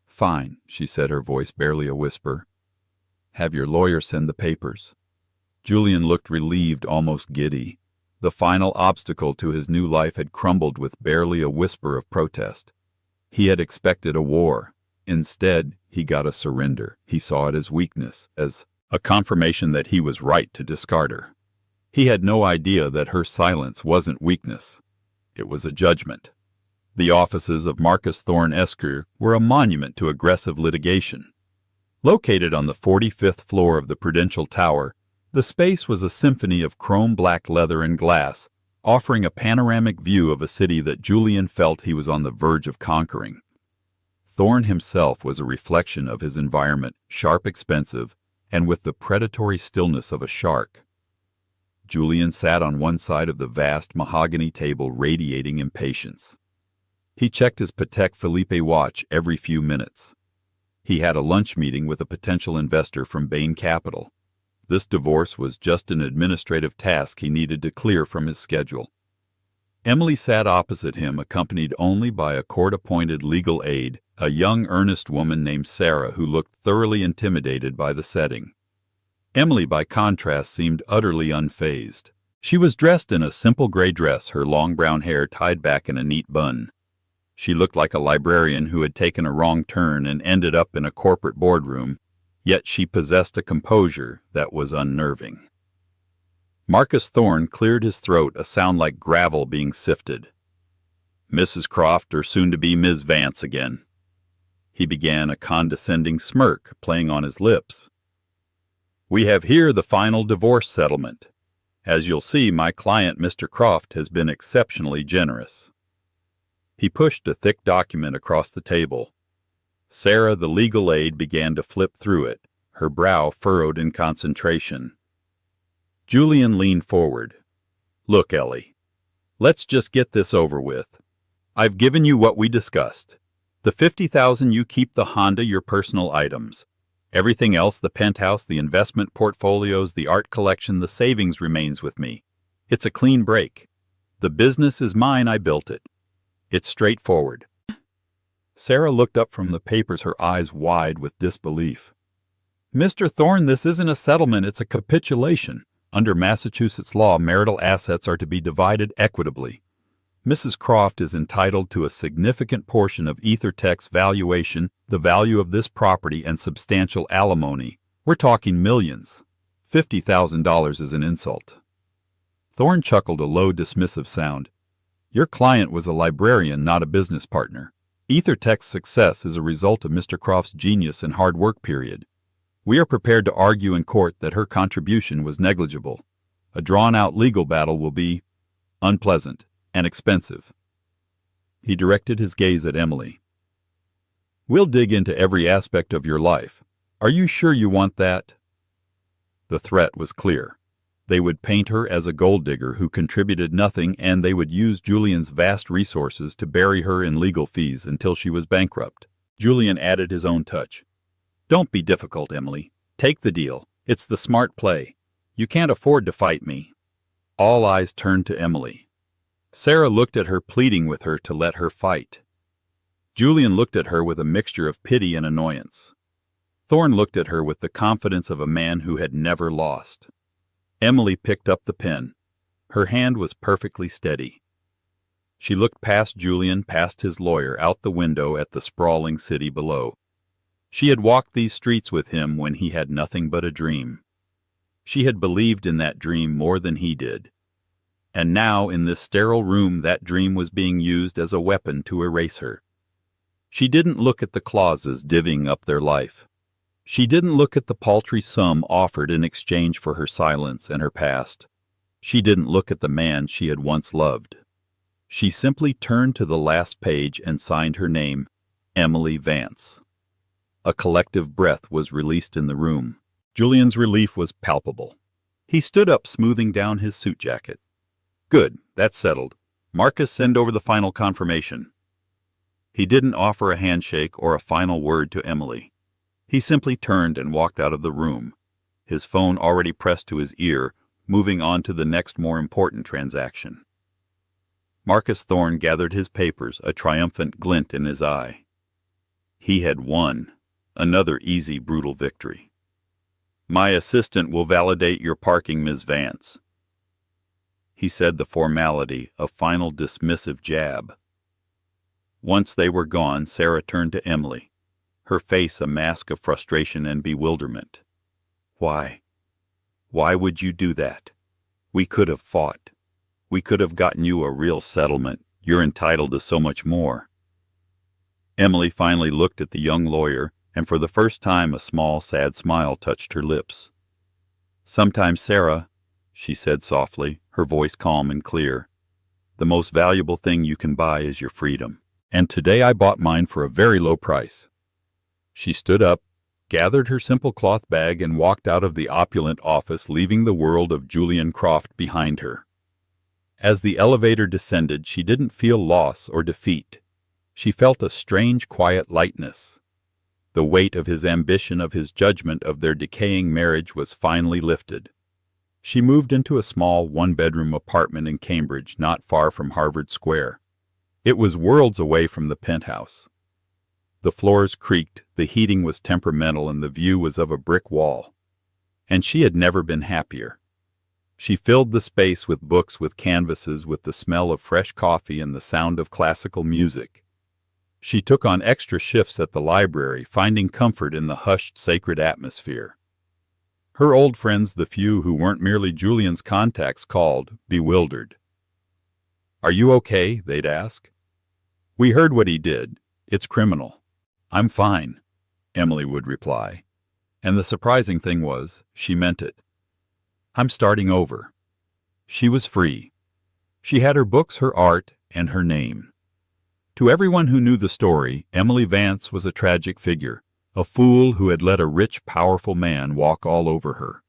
"Fine," she said, her voice barely a whisper. "Have your lawyer send the papers." Julian looked relieved, almost giddy. The final obstacle to his new life had crumbled with barely a whisper of protest. He had expected a war. Instead, he got a surrender. He saw it as weakness, as a confirmation that he was right to discard her. He had no idea that her silence wasn't weakness. It was a judgment. The offices of Marcus Thorne Esker were a monument to aggressive litigation. Located on the 45th floor of the Prudential Tower, the space was a symphony of chrome black leather and glass, offering a panoramic view of a city that Julian felt he was on the verge of conquering. Thorne himself was a reflection of his environment, sharp, expensive, and with the predatory stillness of a shark. Julian sat on one side of the vast mahogany table, radiating impatience. He checked his Patek Philippe watch every few minutes. He had a lunch meeting with a potential investor from Bain Capital. This divorce was just an administrative task he needed to clear from his schedule. Emily sat opposite him, accompanied only by a court-appointed legal aide, a young, earnest woman named Sarah who looked thoroughly intimidated by the setting. Emily, by contrast, seemed utterly unfazed. She was dressed in a simple gray dress, her long brown hair tied back in a neat bun. She looked like a librarian who had taken a wrong turn and ended up in a corporate boardroom, yet she possessed a composure that was unnerving. Marcus Thorne cleared his throat, a sound like gravel being sifted. "Mrs. Croft, or soon-to-be Ms. Vance again." He began, a condescending smirk playing on his lips. "We have here the final divorce settlement. As you'll see, my client, Mr. Croft, has been exceptionally generous." He pushed a thick document across the table. Sarah, the legal aide, began to flip through it, her brow furrowed in concentration. Julian leaned forward. "Look, Ellie, let's just get this over with. I've given you what we discussed. The $50,000 you keep, the Honda, your personal items. Everything else, the penthouse, the investment portfolios, the art collection, the savings remains with me. It's a clean break. The business is mine, I built it. It's straightforward." Sarah looked up from the papers, her eyes wide with disbelief. "Mr. Thorne, this isn't a settlement, it's a capitulation. Under Massachusetts law, marital assets are to be divided equitably. Mrs. Croft is entitled to a significant portion of EtherTech's valuation, the value of this property, and substantial alimony. We're talking millions. $50,000 is an insult." Thorne chuckled, a low, dismissive sound. "Your client was a librarian, not a business partner. EtherTech's success is a result of Mr. Croft's genius and hard work, period. We are prepared to argue in court that her contribution was negligible. A drawn-out legal battle will be unpleasant and expensive." He directed his gaze at Emily. "We'll dig into every aspect of your life. Are you sure you want that?" The threat was clear. They would paint her as a gold digger who contributed nothing, and they would use Julian's vast resources to bury her in legal fees until she was bankrupt. Julian added his own touch. "Don't be difficult, Emily. Take the deal. It's the smart play. You can't afford to fight me." All eyes turned to Emily. Sarah looked at her, pleading with her to let her fight. Julian looked at her with a mixture of pity and annoyance. Thorne looked at her with the confidence of a man who had never lost. Emily picked up the pen. Her hand was perfectly steady. She looked past Julian, past his lawyer, out the window at the sprawling city below. She had walked these streets with him when he had nothing but a dream. She had believed in that dream more than he did. And now, in this sterile room, that dream was being used as a weapon to erase her. She didn't look at the clauses divvying up their life. She didn't look at the paltry sum offered in exchange for her silence and her past. She didn't look at the man she had once loved. She simply turned to the last page and signed her name, Emily Vance. A collective breath was released in the room. Julian's relief was palpable. He stood up, smoothing down his suit jacket. Good, that's settled. Marcus, send over the final confirmation. He didn't offer a handshake or a final word to Emily. He simply turned and walked out of the room, his phone already pressed to his ear, moving on to the next more important transaction. Marcus Thorne gathered his papers, a triumphant glint in his eye. He had won. Another easy, brutal victory. My assistant will validate your parking, Ms. Vance. He said the formality, a final dismissive jab. Once they were gone, Sarah turned to Emily, her face a mask of frustration and bewilderment. Why? Why would you do that? We could have fought. We could have gotten you a real settlement. You're entitled to so much more. Emily finally looked at the young lawyer, and for the first time a small, sad smile touched her lips. Sometimes, Sarah, she said softly, her voice calm and clear, the most valuable thing you can buy is your freedom. And today I bought mine for a very low price. She stood up, gathered her simple cloth bag, and walked out of the opulent office, leaving the world of Julian Croft behind her. As the elevator descended, she didn't feel loss or defeat. She felt a strange, quiet lightness. The weight of his ambition, of his judgment, of their decaying marriage was finally lifted. She moved into a small one-bedroom apartment in Cambridge, not far from Harvard Square. It was worlds away from the penthouse. The floors creaked, the heating was temperamental, and the view was of a brick wall. And she had never been happier. She filled the space with books, with canvases, with the smell of fresh coffee and the sound of classical music. She took on extra shifts at the library, finding comfort in the hushed, sacred atmosphere. Her old friends, the few who weren't merely Julian's contacts, called, bewildered. Are you okay? They'd ask. We heard what he did. It's criminal. I'm fine, Emily would reply. And the surprising thing was, she meant it. I'm starting over. She was free. She had her books, her art, and her name. To everyone who knew the story, Emily Vance was a tragic figure, a fool who had let a rich, powerful man walk all over her.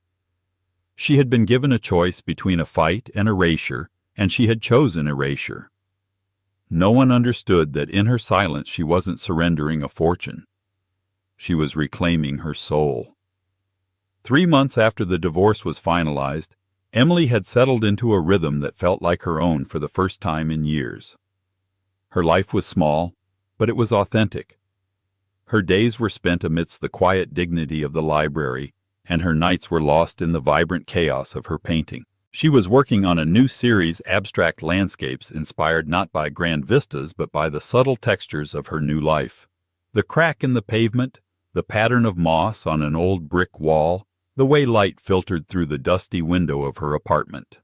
She had been given a choice between a fight and erasure, and she had chosen erasure. No one understood that in her silence she wasn't surrendering a fortune. She was reclaiming her soul. 3 months after the divorce was finalized, Emily had settled into a rhythm that felt like her own for the first time in years. Her life was small, but it was authentic. Her days were spent amidst the quiet dignity of the library, and her nights were lost in the vibrant chaos of her painting. She was working on a new series, Abstract Landscapes, inspired not by grand vistas but by the subtle textures of her new life. The crack in the pavement, the pattern of moss on an old brick wall, the way light filtered through the dusty window of her apartment.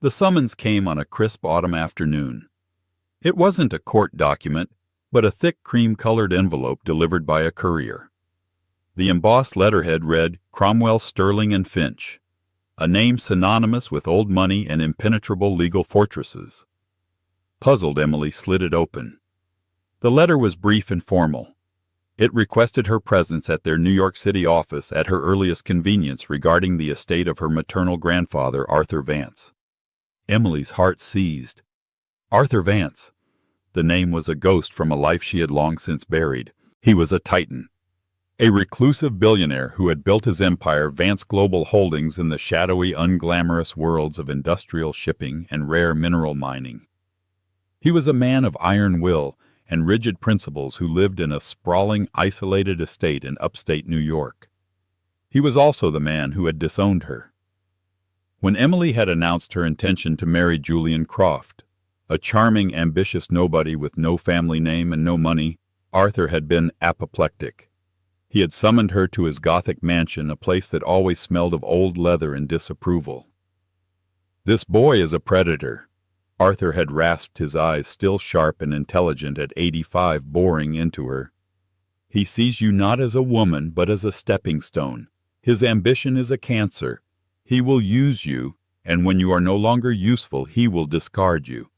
The summons came on a crisp autumn afternoon. It wasn't a court document, but a thick cream-colored envelope delivered by a courier. The embossed letterhead read, Cromwell, Sterling and Finch, a name synonymous with old money and impenetrable legal fortresses. Puzzled, Emily slid it open. The letter was brief and formal. It requested her presence at their New York City office at her earliest convenience regarding the estate of her maternal grandfather, Arthur Vance. Emily's heart seized. Arthur Vance. The name was a ghost from a life she had long since buried. He was a titan. A reclusive billionaire who had built his empire, Vance Global Holdings, in the shadowy, unglamorous worlds of industrial shipping and rare mineral mining. He was a man of iron will and rigid principles who lived in a sprawling, isolated estate in upstate New York. He was also the man who had disowned her. When Emily had announced her intention to marry Julian Croft, a charming, ambitious nobody with no family name and no money, Arthur had been apoplectic. He had summoned her to his Gothic mansion, a place that always smelled of old leather and disapproval. This boy is a predator, Arthur had rasped, his eyes still sharp and intelligent at 85, boring into her. He sees you not as a woman, but as a stepping stone. His ambition is a cancer. He will use you, and when you are no longer useful, he will discard you.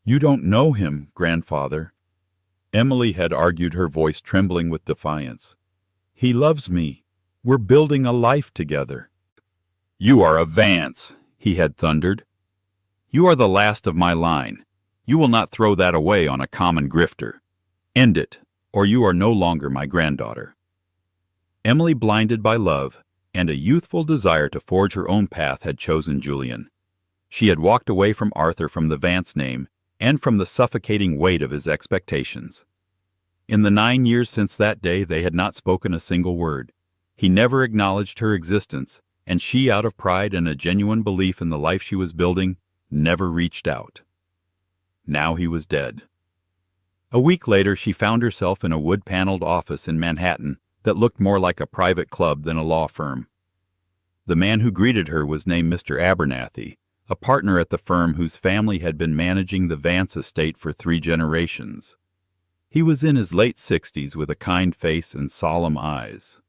You don't know him, grandfather. Emily had argued, her voice trembling with defiance. He loves me. We're building a life together. You are a Vance, he had thundered. You are the last of my line. You will not throw that away on a common grifter. End it, or you are no longer my granddaughter. Emily, blinded by love and a youthful desire to forge her own path, had chosen Julian. She had walked away from Arthur, from the Vance name, and from the suffocating weight of his expectations. In the 9 years since that day, they had not spoken a single word. He never acknowledged her existence, and she, out of pride and a genuine belief in the life she was building, never reached out. Now he was dead. A week later, she found herself in a wood-paneled office in Manhattan that looked more like a private club than a law firm. The man who greeted her was named Mr. Abernathy, a partner at the firm whose family had been managing the Vance estate for 3 generations. He was in his late 60s, with a kind face and solemn eyes.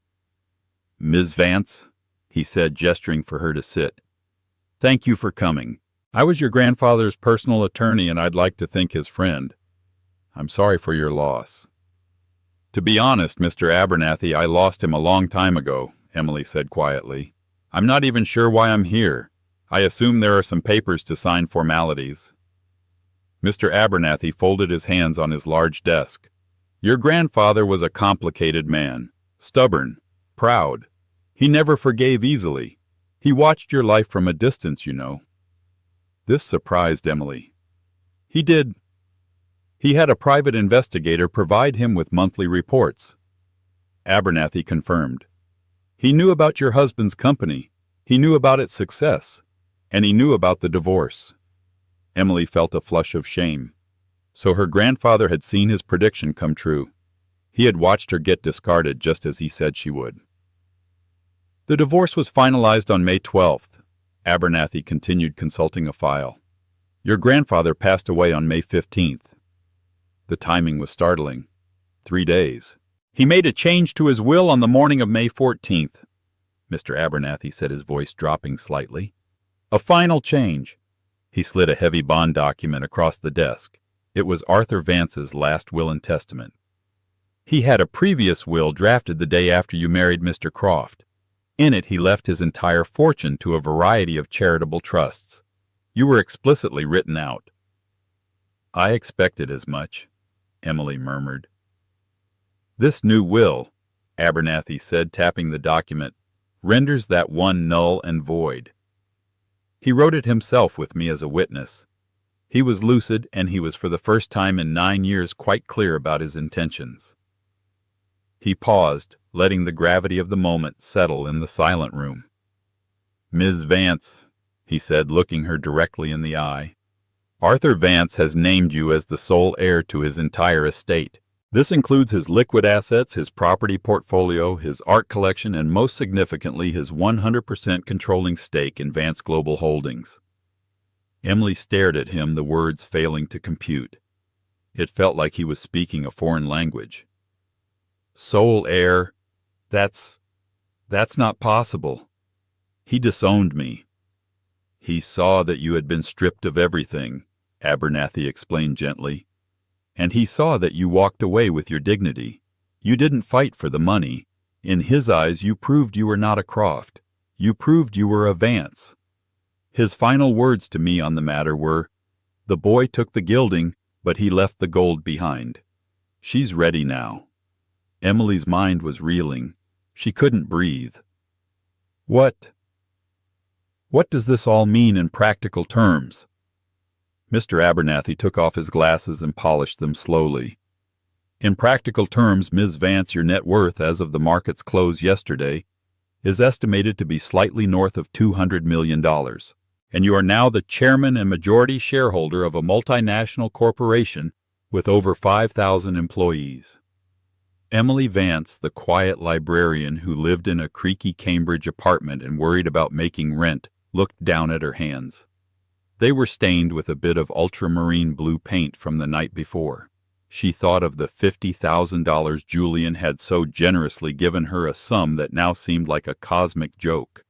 "Ms. Vance," he said, gesturing for her to sit. "Thank you for coming. I was your grandfather's personal attorney, and I'd like to think his friend. I'm sorry for your loss." "To be honest, Mr. Abernathy, I lost him a long time ago," Emily said quietly. "I'm not even sure why I'm here. I assume there are some papers to sign, formalities." Mr. Abernathy folded his hands on his large desk. "Your grandfather was a complicated man, stubborn, proud. He never forgave easily. He watched your life from a distance, you know." This surprised Emily. "He did. He had a private investigator provide him with monthly reports." Abernathy confirmed. "He knew about your husband's company. He knew about its success. And he knew about the divorce." Emily felt a flush of shame. So her grandfather had seen his prediction come true. He had watched her get discarded just as he said she would. The divorce was finalized on May 12th. Abernathy continued, consulting a file. "Your grandfather passed away on May 15th. The timing was startling. 3 days. He made a change to his will on the morning of May 14th. Mr. Abernathy said, his voice dropping slightly. "A final change." He slid a heavy bond document across the desk. It was Arthur Vance's last will and testament. "He had a previous will drafted the day after you married Mr. Croft. In it, he left his entire fortune to a variety of charitable trusts. You were explicitly written out." "I expected as much," Emily murmured. "This new will," Abernathy said, tapping the document, "renders that one null and void. He wrote it himself with me as a witness. He was lucid, and he was for the first time in 9 years quite clear about his intentions." He paused, letting the gravity of the moment settle in the silent room. "Ms. Vance," he said, looking her directly in the eye, "Arthur Vance has named you as the sole heir to his entire estate. This includes his liquid assets, his property portfolio, his art collection, and most significantly, his 100% controlling stake in Vance Global Holdings." Emily stared at him, the words failing to compute. It felt like he was speaking a foreign language. "Sole heir? That's not possible. He disowned me." "He saw that you had been stripped of everything," Abernathy explained gently. "And he saw that you walked away with your dignity. You didn't fight for the money. In his eyes, you proved you were not a Croft. You proved you were a Vance. His final words to me on the matter were, 'The boy took the gilding, but he left the gold behind. She's ready now.'" Emily's mind was reeling. She couldn't breathe. What does this all mean in practical terms?" Mr. Abernathy took off his glasses and polished them slowly. "In practical terms, Ms. Vance, your net worth as of the market's close yesterday is estimated to be slightly north of $200 million, and you are now the chairman and majority shareholder of a multinational corporation with over 5,000 employees." Emily Vance, the quiet librarian who lived in a creaky Cambridge apartment and worried about making rent, looked down at her hands. They were stained with a bit of ultramarine blue paint from the night before. She thought of the $50,000 Julian had so generously given her, a sum that now seemed like a cosmic joke.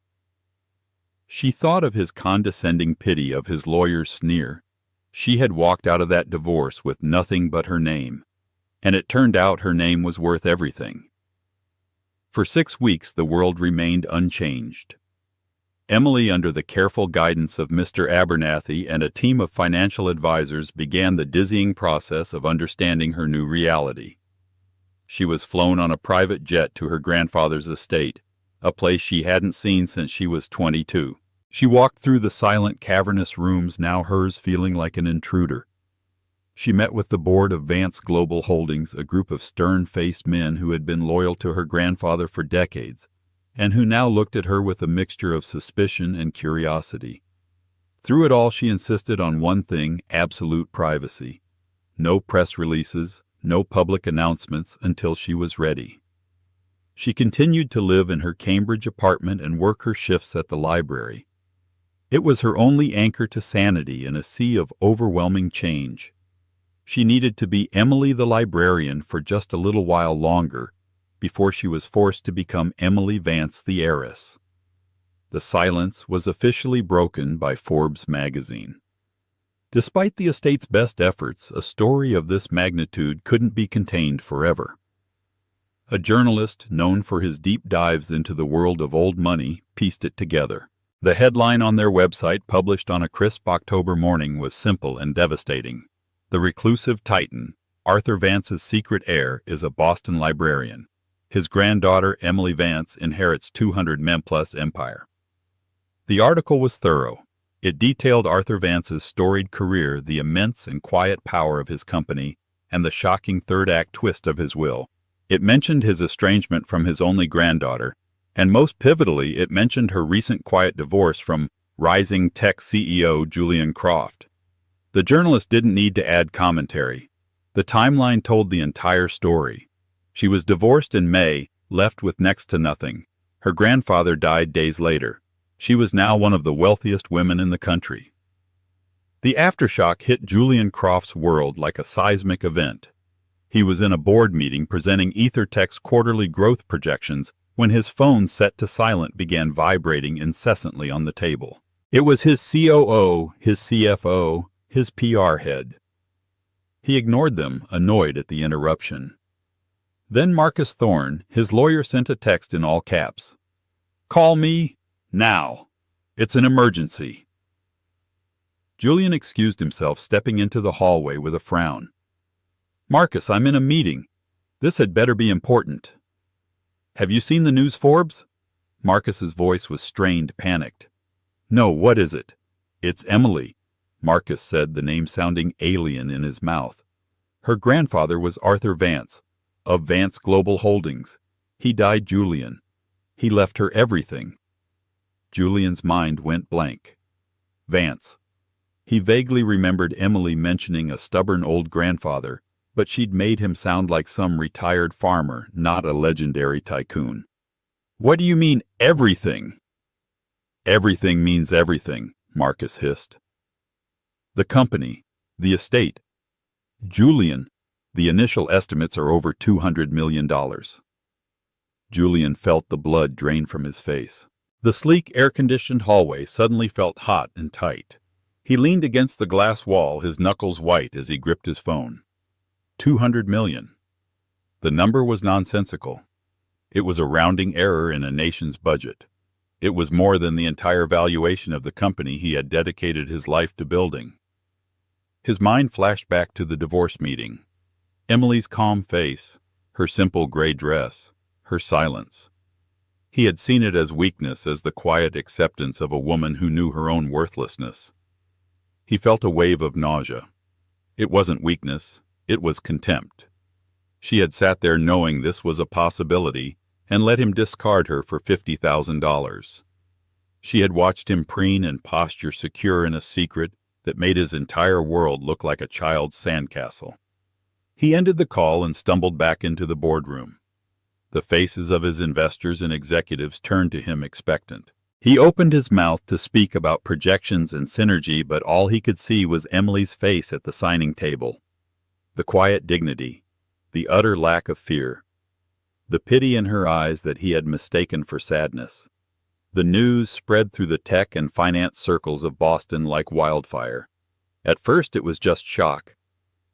She thought of his condescending pity of his lawyer's sneer. She had walked out of that divorce with nothing but her name, and it turned out her name was worth everything. For 6 weeks the world remained unchanged. Emily, under the careful guidance of Mr. Abernathy and a team of financial advisors, began the dizzying process of understanding her new reality. She was flown on a private jet to her grandfather's estate, a place she hadn't seen since she was 22. She walked through the silent, cavernous rooms, now hers, feeling like an intruder. She met with the board of Vance Global Holdings, a group of stern-faced men who had been loyal to her grandfather for decades, and who now looked at her with a mixture of suspicion and curiosity. Through it all, she insisted on one thing: absolute privacy. No press releases, no public announcements until she was ready. She continued to live in her Cambridge apartment and work her shifts at the library. It was her only anchor to sanity in a sea of overwhelming change. She needed to be Emily the librarian for just a little while longer before she was forced to become Emily Vance the heiress. The silence was officially broken by Forbes magazine. Despite the estate's best efforts, a story of this magnitude couldn't be contained forever. A journalist known for his deep dives into the world of old money pieced it together. The headline on their website, published on a crisp October morning, was simple and devastating. The reclusive titan, Arthur Vance's secret heir, is a Boston librarian. His granddaughter, Emily Vance, inherits 200 Memplus empire. The article was thorough. It detailed Arthur Vance's storied career, the immense and quiet power of his company, and the shocking third-act twist of his will. It mentioned his estrangement from his only granddaughter, and most pivotally, it mentioned her recent quiet divorce from rising tech CEO Julian Croft. The journalist didn't need to add commentary. The timeline told the entire story. She was divorced in May, left with next to nothing. Her grandfather died days later. She was now one of the wealthiest women in the country. The aftershock hit Julian Croft's world like a seismic event. He was in a board meeting presenting EtherTech's quarterly growth projections when his phone, set to silent, began vibrating incessantly on the table. It was his COO, his CFO, his PR head. He ignored them, annoyed at the interruption. Then Marcus Thorne, his lawyer, sent a text in all caps. "Call me now. It's an emergency." Julian excused himself, stepping into the hallway with a frown. "Marcus, I'm in a meeting. This had better be important." "Have you seen the news, Forbes?" Marcus's voice was strained, panicked. "No, what is it?" "It's Emily," Marcus said, the name sounding alien in his mouth. "Her grandfather was Arthur Vance, of Vance Global Holdings. He died Julian. He left her everything." Julian's mind went blank. Vance. He vaguely remembered Emily mentioning a stubborn old grandfather, but she'd made him sound like some retired farmer, not a legendary tycoon. "What do you mean, everything?" "Everything means everything," Marcus hissed. "The company, the estate. Julian, the initial estimates are over $200 million. Julian felt the blood drain from his face. The sleek, air-conditioned hallway suddenly felt hot and tight. He leaned against the glass wall, his knuckles white as he gripped his phone. 200 million. The number was nonsensical. It was a rounding error in a nation's budget. It was more than the entire valuation of the company he had dedicated his life to building. His mind flashed back to the divorce meeting. Emily's calm face, her simple gray dress, her silence. He had seen it as weakness, as the quiet acceptance of a woman who knew her own worthlessness. He felt a wave of nausea. It wasn't weakness, it was contempt. She had sat there knowing this was a possibility and let him discard her for $50,000. She had watched him preen and posture secure in a secret that made his entire world look like a child's sandcastle. He ended the call and stumbled back into the boardroom. The faces of his investors and executives turned to him expectant. He opened his mouth to speak about projections and synergy, but all he could see was Emily's face at the signing table. The quiet dignity, the utter lack of fear, the pity in her eyes that he had mistaken for sadness. The news spread through the tech and finance circles of Boston like wildfire. At first it was just shock.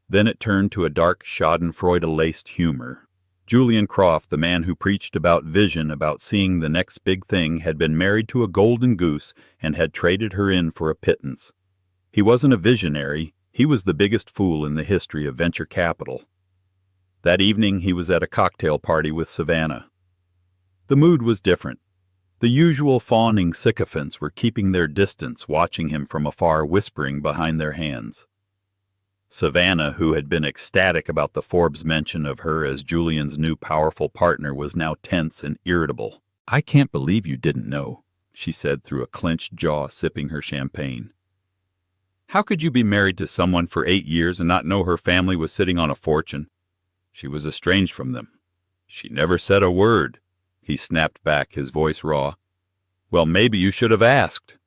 Then it turned to a dark schadenfreude-laced humor. Julian Croft, the man who preached about vision, about seeing the next big thing, had been married to a golden goose and had traded her in for a pittance. He wasn't a visionary, he was the biggest fool in the history of venture capital. That evening he was at a cocktail party with Savannah. The mood was different. The usual fawning sycophants were keeping their distance, watching him from afar, whispering behind their hands. Savannah, who had been ecstatic about the Forbes mention of her as Julian's new powerful partner, was now tense and irritable. "I can't believe you didn't know," she said through a clenched jaw, sipping her champagne. "How could you be married to someone for 8 years and not know her family was sitting on a fortune? She was estranged from them. She never said a word." He snapped back, his voice raw. "Well, maybe you should have asked,"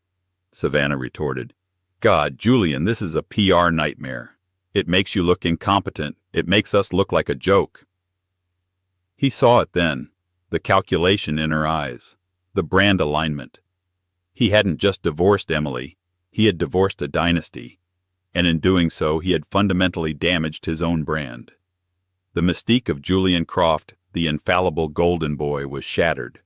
Savannah retorted. "God, Julian, this is a PR nightmare. It makes you look incompetent. It makes us look like a joke." He saw it then, the calculation in her eyes, the brand alignment. He hadn't just divorced Emily, he had divorced a dynasty, and in doing so he had fundamentally damaged his own brand. The mystique of Julian Croft, the infallible golden boy, was shattered.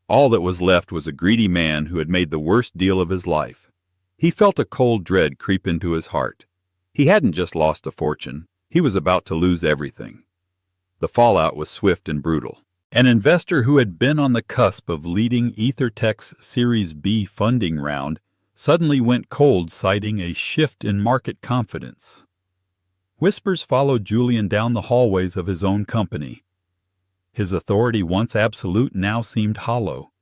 All that was left was a greedy man who had made the worst deal of his life. He felt a cold dread creep into his heart. He hadn't just lost a fortune, he was about to lose everything. The fallout was swift and brutal. An investor who had been on the cusp of leading EtherTech's Series B funding round suddenly went cold, citing a shift in market confidence. Whispers followed Julian down the hallways of his own company. His authority, once absolute, now seemed hollow.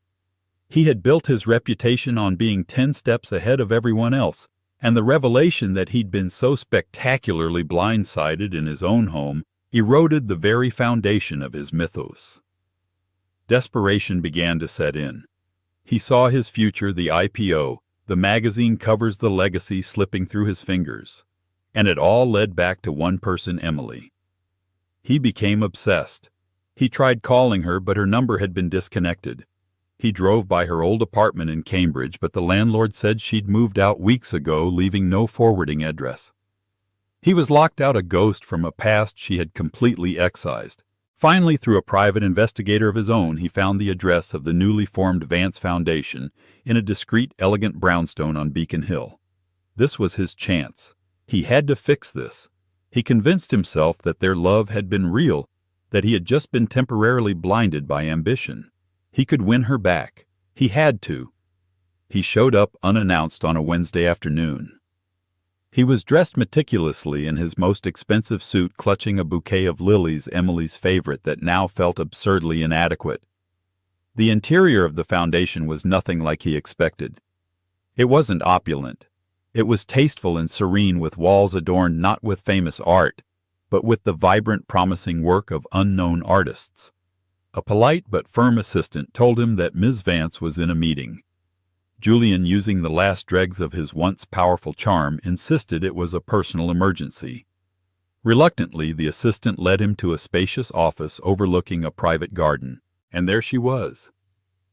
He had built his reputation on being 10 steps ahead of everyone else, and the revelation that he'd been so spectacularly blindsided in his own home eroded the very foundation of his mythos. Desperation began to set in. He saw his future, the IPO, the magazine covers, the legacy slipping through his fingers. And it all led back to one person, Emily. He became obsessed. He tried calling her, but her number had been disconnected. He drove by her old apartment in Cambridge, but the landlord said she'd moved out weeks ago, leaving no forwarding address. He was locked out, a ghost from a past she had completely excised. Finally, through a private investigator of his own, he found the address of the newly formed Vance Foundation in a discreet, elegant brownstone on Beacon Hill. This was his chance. He had to fix this. He convinced himself that their love had been real, that he had just been temporarily blinded by ambition. He could win her back. He had to. He showed up unannounced on a Wednesday afternoon. He was dressed meticulously in his most expensive suit, clutching a bouquet of lilies, Emily's favorite, that now felt absurdly inadequate. The interior of the foundation was nothing like he expected. It wasn't opulent. It was tasteful and serene, with walls adorned not with famous art, but with the vibrant, promising work of unknown artists. A polite but firm assistant told him that Ms. Vance was in a meeting. Julian, using the last dregs of his once powerful charm, insisted it was a personal emergency. Reluctantly, the assistant led him to a spacious office overlooking a private garden, and there she was.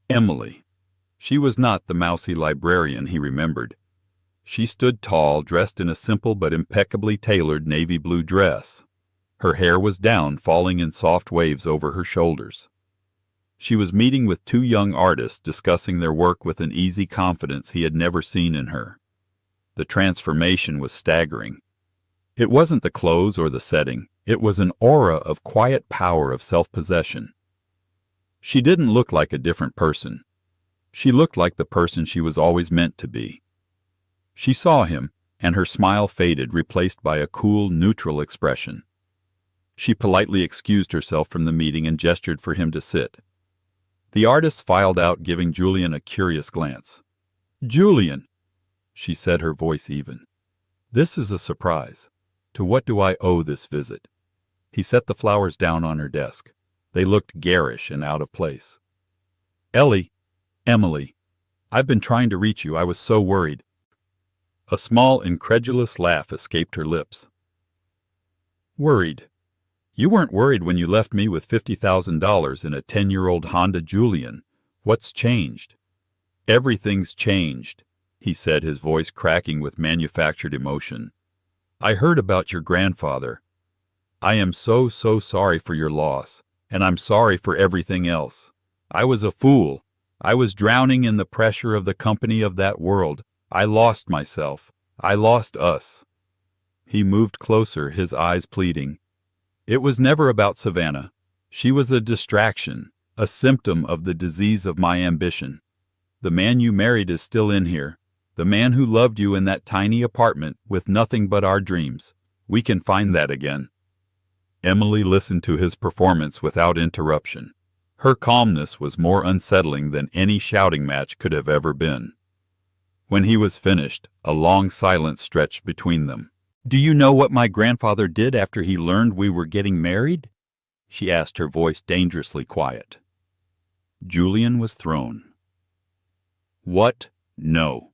Emily. She was not the mousy librarian he remembered. She stood tall, dressed in a simple but impeccably tailored navy blue dress. Her hair was down, falling in soft waves over her shoulders. She was meeting with 2 young artists, discussing their work with an easy confidence he had never seen in her. The transformation was staggering. It wasn't the clothes or the setting. It was an aura of quiet power, of self-possession. She didn't look like a different person. She looked like the person she was always meant to be. She saw him, and her smile faded, replaced by a cool, neutral expression. She politely excused herself from the meeting and gestured for him to sit. The artist filed out, giving Julian a curious glance. "Julian," she said, her voice even. "This is a surprise. To what do I owe this visit?" He set the flowers down on her desk. They looked garish and out of place. Emily, I've been trying to reach you. I was so worried." A small, incredulous laugh escaped her lips. "Worried? You weren't worried when you left me with $50,000 in a 10-year-old Honda Julian. What's changed?" "Everything's changed," he said, his voice cracking with manufactured emotion. "I heard about your grandfather. I am so sorry for your loss, and I'm sorry for everything else. I was a fool. I was drowning in the pressure of the company of that world. I lost myself. I lost us." He moved closer, his eyes pleading. "It was never about Savannah. She was a distraction, a symptom of the disease of my ambition. The man you married is still in here, the man who loved you in that tiny apartment with nothing but our dreams. We can find that again." Emily listened to his performance without interruption. Her calmness was more unsettling than any shouting match could have ever been. When he was finished, a long silence stretched between them. "Do you know what my grandfather did after he learned we were getting married?" she asked, her voice dangerously quiet. Julian was thrown. "What? No."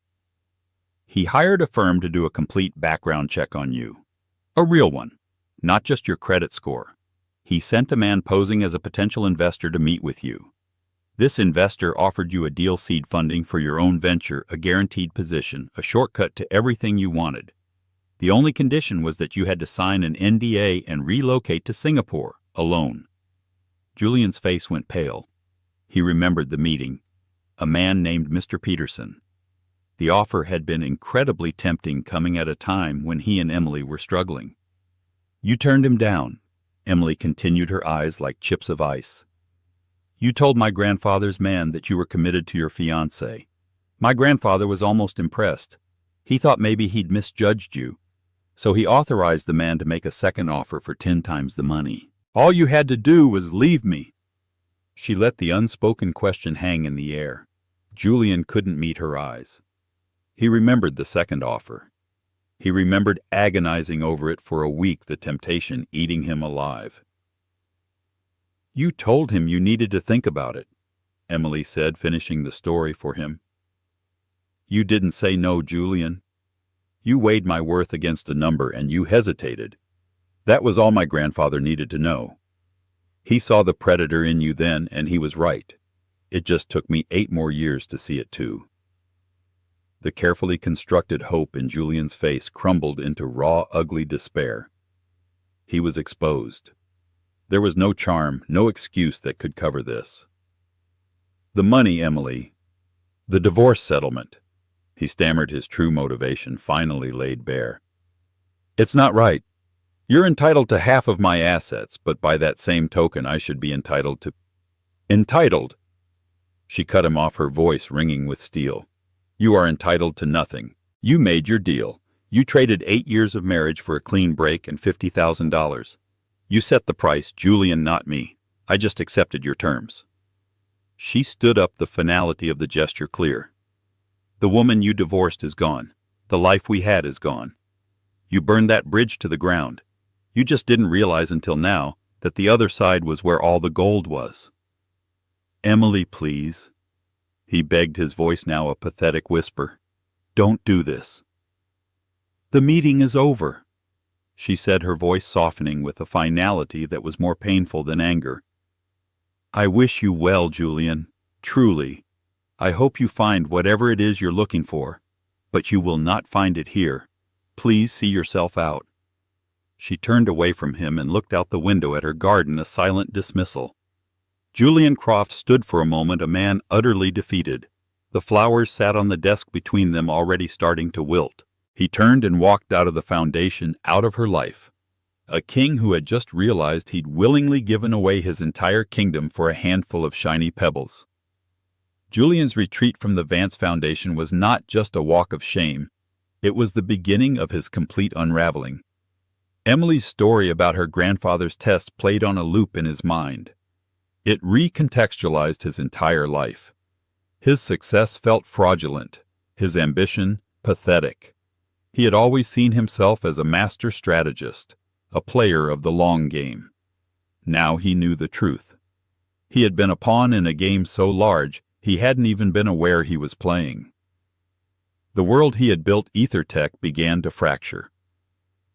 "He hired a firm to do a complete background check on you. A real one, not just your credit score. He sent a man posing as a potential investor to meet with you. This investor offered you a deal seed funding for your own venture, a guaranteed position, a shortcut to everything you wanted. The only condition was that you had to sign an NDA and relocate to Singapore, alone." Julian's face went pale. He remembered the meeting. A man named Mr. Peterson. The offer had been incredibly tempting, coming at a time when he and Emily were struggling. "You turned him down," Emily continued, her eyes like chips of ice. "You told my grandfather's man that you were committed to your fiancée. My grandfather was almost impressed. He thought maybe he'd misjudged you. So he authorized the man to make a second offer for 10 times the money. All you had to do was leave me." She let the unspoken question hang in the air. Julian couldn't meet her eyes. He remembered the second offer. He remembered agonizing over it for a week, the temptation eating him alive. "You told him you needed to think about it," Emily said, finishing the story for him. "You didn't say no, Julian. You weighed my worth against a number and you hesitated. That was all my grandfather needed to know. He saw the predator in you then, and he was right. It just took me 8 more years to see it too." The carefully constructed hope in Julian's face crumbled into raw, ugly despair. He was exposed. There was no charm, no excuse that could cover this. "The money, Emily. The divorce settlement." He stammered, his true motivation finally laid bare. "It's not right. You're entitled to half of my assets, but by that same token I should be entitled to—" "Entitled?" She cut him off, her voice ringing with steel. "You are entitled to nothing. You made your deal. You traded 8 years of marriage for a clean break and $50,000. You set the price, Julian, not me. I just accepted your terms." She stood up, the finality of the gesture clear. "The woman you divorced is gone. The life we had is gone. You burned that bridge to the ground. You just didn't realize until now that the other side was where all the gold was." "Emily, please." He begged, his voice now a pathetic whisper. "Don't do this." "The meeting is over," she said, her voice softening with a finality that was more painful than anger. "I wish you well, Julian. Truly. I hope you find whatever it is you're looking for, but you will not find it here. Please see yourself out." She turned away from him and looked out the window at her garden, a silent dismissal. Julian Croft stood for a moment, a man utterly defeated. The flowers sat on the desk between them, already starting to wilt. He turned and walked out of the foundation, out of her life. A king who had just realized he'd willingly given away his entire kingdom for a handful of shiny pebbles. Julian's retreat from the Vance Foundation was not just a walk of shame. It was the beginning of his complete unraveling. Emily's story about her grandfather's test played on a loop in his mind. It recontextualized his entire life. His success felt fraudulent, his ambition pathetic. He had always seen himself as a master strategist, a player of the long game. Now he knew the truth. He had been a pawn in a game so large He hadn't even been aware he was playing. The world he had built, EtherTech, began to fracture.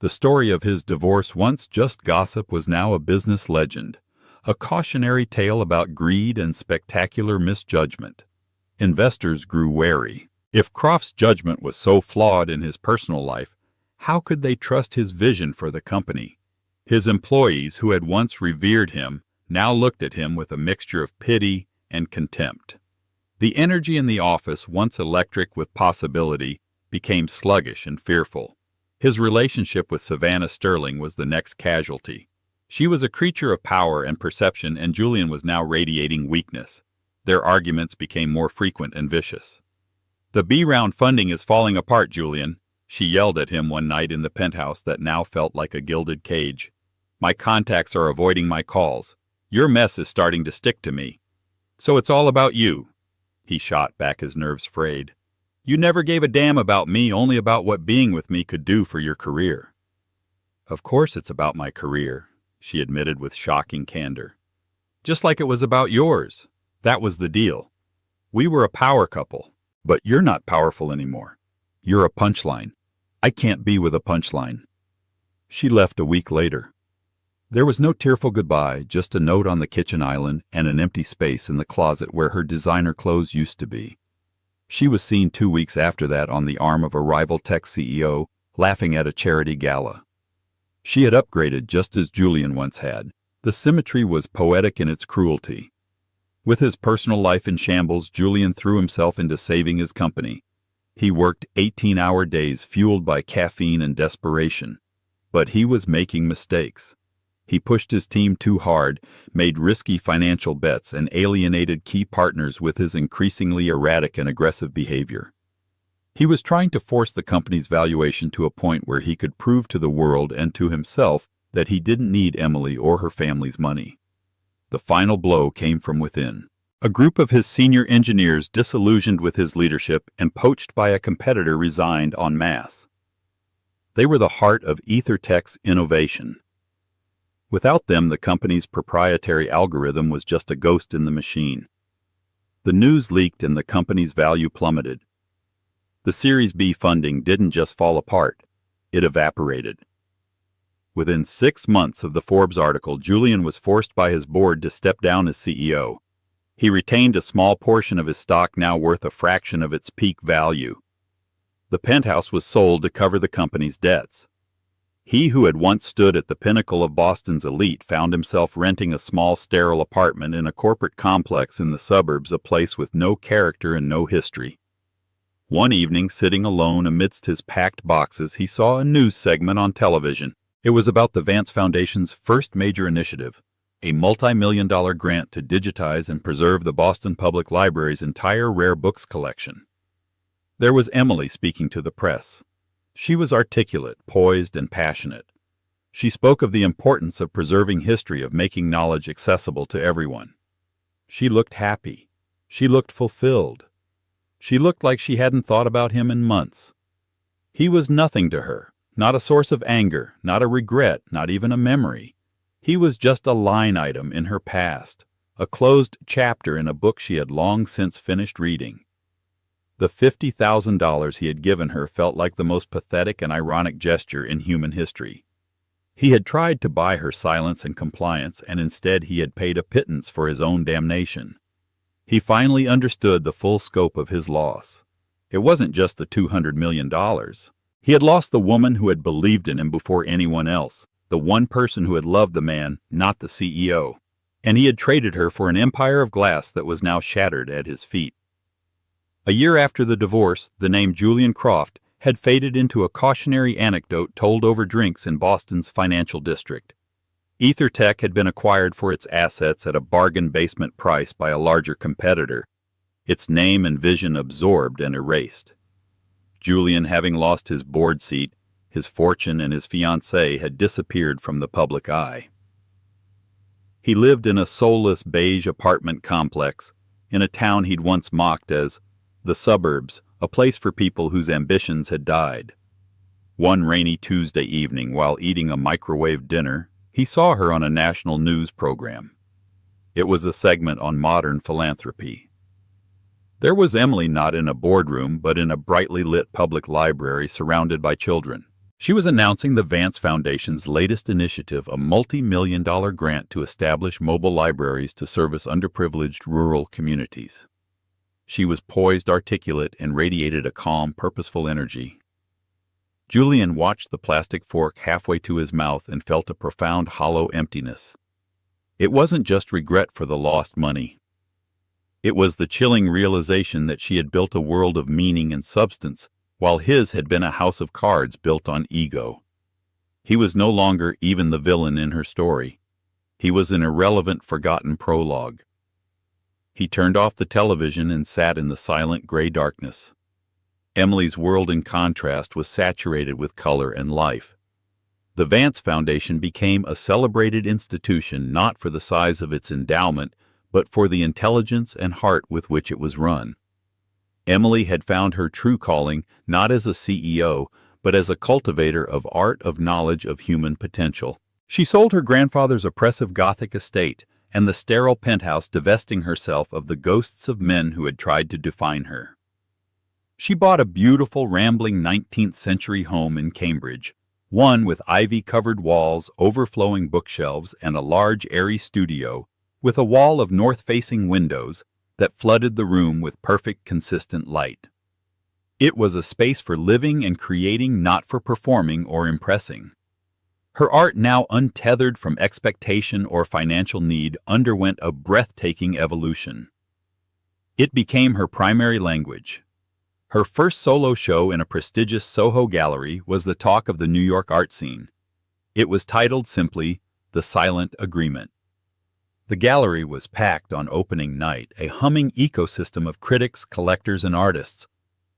The story of his divorce, once just gossip, was now a business legend, a cautionary tale about greed and spectacular misjudgment. Investors grew wary. If Croft's judgment was so flawed in his personal life, how could they trust his vision for the company? His employees, who had once revered him, now looked at him with a mixture of pity and contempt. The energy in the office, once electric with possibility, became sluggish and fearful. His relationship with Savannah Sterling was the next casualty. She was a creature of power and perception, and Julian was now radiating weakness. Their arguments became more frequent and vicious. "The B-round funding is falling apart, Julian," she yelled at him one night in the penthouse that now felt like a gilded cage. "My contacts are avoiding my calls. Your mess is starting to stick to me." "So it's all about you," he shot back, his nerves frayed. "You never gave a damn about me, only about what being with me could do for your career." "Of course it's about my career," she admitted with shocking candor. "Just like it was about yours. That was the deal. We were a power couple, but you're not powerful anymore. You're a punchline. I can't be with a punchline." She left a week later. There was no tearful goodbye, just a note on the kitchen island and an empty space in the closet where her designer clothes used to be. She was seen 2 weeks after that on the arm of a rival tech CEO, laughing at a charity gala. She had upgraded just as Julian once had. The symmetry was poetic in its cruelty. With his personal life in shambles, Julian threw himself into saving his company. He worked 18-hour days fueled by caffeine and desperation. But he was making mistakes. He pushed his team too hard, made risky financial bets, and alienated key partners with his increasingly erratic and aggressive behavior. He was trying to force the company's valuation to a point where he could prove to the world and to himself that he didn't need Emily or her family's money. The final blow came from within. A group of his senior engineers, disillusioned with his leadership and poached by a competitor, resigned en masse. They were the heart of EtherTech's innovation. Without them, the company's proprietary algorithm was just a ghost in the machine. The news leaked and the company's value plummeted. The Series B funding didn't just fall apart, it evaporated. Within 6 months of the Forbes article, Julian was forced by his board to step down as CEO. He retained a small portion of his stock, now worth a fraction of its peak value. The penthouse was sold to cover the company's debts. He who had once stood at the pinnacle of Boston's elite found himself renting a small, sterile apartment in a corporate complex in the suburbs, a place with no character and no history. One evening, sitting alone amidst his packed boxes, he saw a news segment on television. It was about the Vance Foundation's first major initiative, a multi-million-dollar grant to digitize and preserve the Boston Public Library's entire rare books collection. There was Emily speaking to the press. She was articulate, poised, and passionate. She spoke of the importance of preserving history, of making knowledge accessible to everyone. She looked happy. She looked fulfilled. She looked like she hadn't thought about him in months. He was nothing to her, not a source of anger, not a regret, not even a memory. He was just a line item in her past, a closed chapter in a book she had long since finished reading. The $50,000 he had given her felt like the most pathetic and ironic gesture in human history. He had tried to buy her silence and compliance, and instead he had paid a pittance for his own damnation. He finally understood the full scope of his loss. It wasn't just the $200 million. He had lost the woman who had believed in him before anyone else, the one person who had loved the man, not the CEO. And he had traded her for an empire of glass that was now shattered at his feet. A year after the divorce, the name Julian Croft had faded into a cautionary anecdote told over drinks in Boston's financial district. EtherTech had been acquired for its assets at a bargain basement price by a larger competitor, its name and vision absorbed and erased. Julian, having lost his board seat, his fortune, and his fiancée, had disappeared from the public eye. He lived in a soulless beige apartment complex in a town he'd once mocked as the suburbs, a place for people whose ambitions had died. One rainy Tuesday evening, while eating a microwave dinner, he saw her on a national news program. It was a segment on modern philanthropy. There was Emily not in a boardroom, but in a brightly lit public library surrounded by children. She was announcing the Vance Foundation's latest initiative, a multi-million-dollar grant to establish mobile libraries to service underprivileged rural communities. She was poised, articulate, and radiated a calm, purposeful energy. Julian watched the plastic fork halfway to his mouth and felt a profound, hollow emptiness. It wasn't just regret for the lost money. It was the chilling realization that she had built a world of meaning and substance, while his had been a house of cards built on ego. He was no longer even the villain in her story. He was an irrelevant, forgotten prologue. He turned off the television and sat in the silent gray darkness. Emily's world, in contrast, was saturated with color and life. The Vance Foundation became a celebrated institution not for the size of its endowment, but for the intelligence and heart with which it was run. Emily had found her true calling not as a CEO, but as a cultivator of art, of knowledge, of human potential. She sold her grandfather's oppressive Gothic estate and the sterile penthouse, divesting herself of the ghosts of men who had tried to define her. She bought a beautiful, rambling 19th-century home in Cambridge, one with ivy-covered walls, overflowing bookshelves, and a large, airy studio with a wall of north-facing windows that flooded the room with perfect, consistent light. It was a space for living and creating, not for performing or impressing. Her art, now untethered from expectation or financial need, underwent a breathtaking evolution. It became her primary language. Her first solo show in a prestigious Soho gallery was the talk of the New York art scene. It was titled simply, The Silent Agreement. The gallery was packed on opening night, a humming ecosystem of critics, collectors, and artists.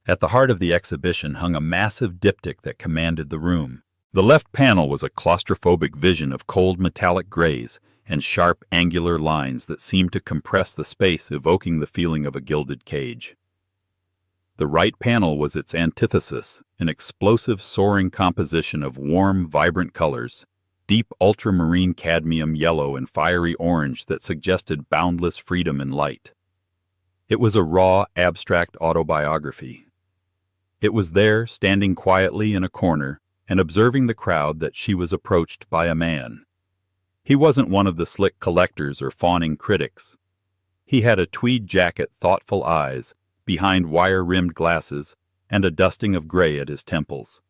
At the heart of the exhibition hung a massive diptych that commanded the room. The left panel was a claustrophobic vision of cold metallic grays and sharp, angular lines that seemed to compress the space, evoking the feeling of a gilded cage. The right panel was its antithesis, an explosive, soaring composition of warm, vibrant colors, deep ultramarine cadmium yellow and fiery orange that suggested boundless freedom and light. It was a raw, abstract autobiography. It was there, standing quietly in a corner and observing the crowd, that she was approached by a man. He wasn't one of the slick collectors or fawning critics. He had a tweed jacket, thoughtful eyes, behind wire-rimmed glasses, and a dusting of gray at his temples.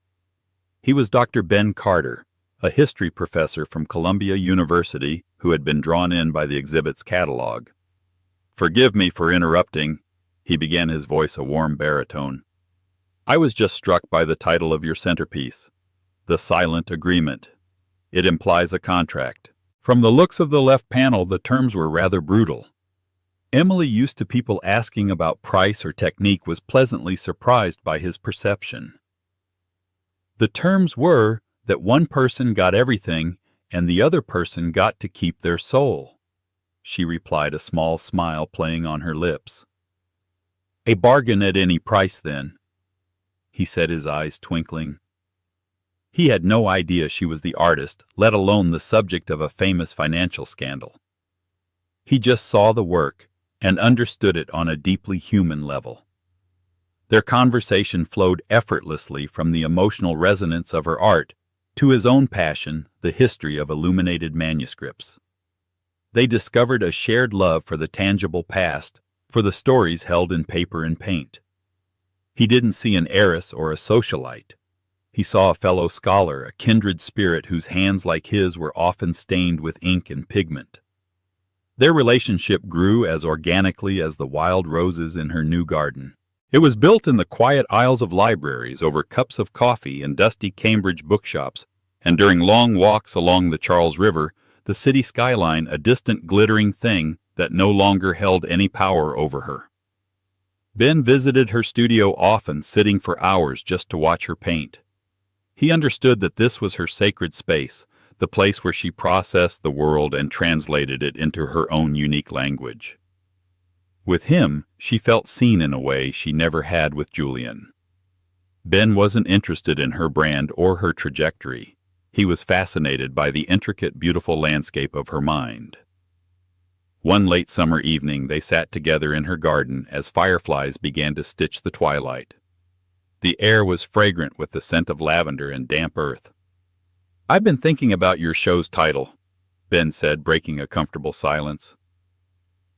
He was Dr. Ben Carter, a history professor from Columbia University who had been drawn in by the exhibit's catalog. "Forgive me for interrupting," he began, his voice a warm baritone. "I was just struck by the title of your centerpiece, The Silent Agreement. It implies a contract." From the looks of the left panel, the terms were rather brutal. Emily, used to people asking about price or technique, was pleasantly surprised by his perception. The terms were that one person got everything and the other person got to keep their soul, she replied, a small smile playing on her lips. "A bargain at any price, then," he said, his eyes twinkling. He had no idea she was the artist, let alone the subject of a famous financial scandal. He just saw the work and understood it on a deeply human level. Their conversation flowed effortlessly from the emotional resonance of her art to his own passion, the history of illuminated manuscripts. They discovered a shared love for the tangible past, for the stories held in paper and paint. He didn't see an heiress or a socialite. He saw a fellow scholar, a kindred spirit whose hands, like his, were often stained with ink and pigment. Their relationship grew as organically as the wild roses in her new garden. It was built in the quiet aisles of libraries, over cups of coffee in dusty Cambridge bookshops, and during long walks along the Charles River, the city skyline a distant glittering thing that no longer held any power over her. Ben visited her studio often, sitting for hours just to watch her paint. He understood that this was her sacred space, the place where she processed the world and translated it into her own unique language. With him, she felt seen in a way she never had with Julian. Ben wasn't interested in her brand or her trajectory. He was fascinated by the intricate, beautiful landscape of her mind. One late summer evening they sat together in her garden as fireflies began to stitch the twilight. The air was fragrant with the scent of lavender and damp earth. "I've been thinking about your show's title," Ben said, breaking a comfortable silence.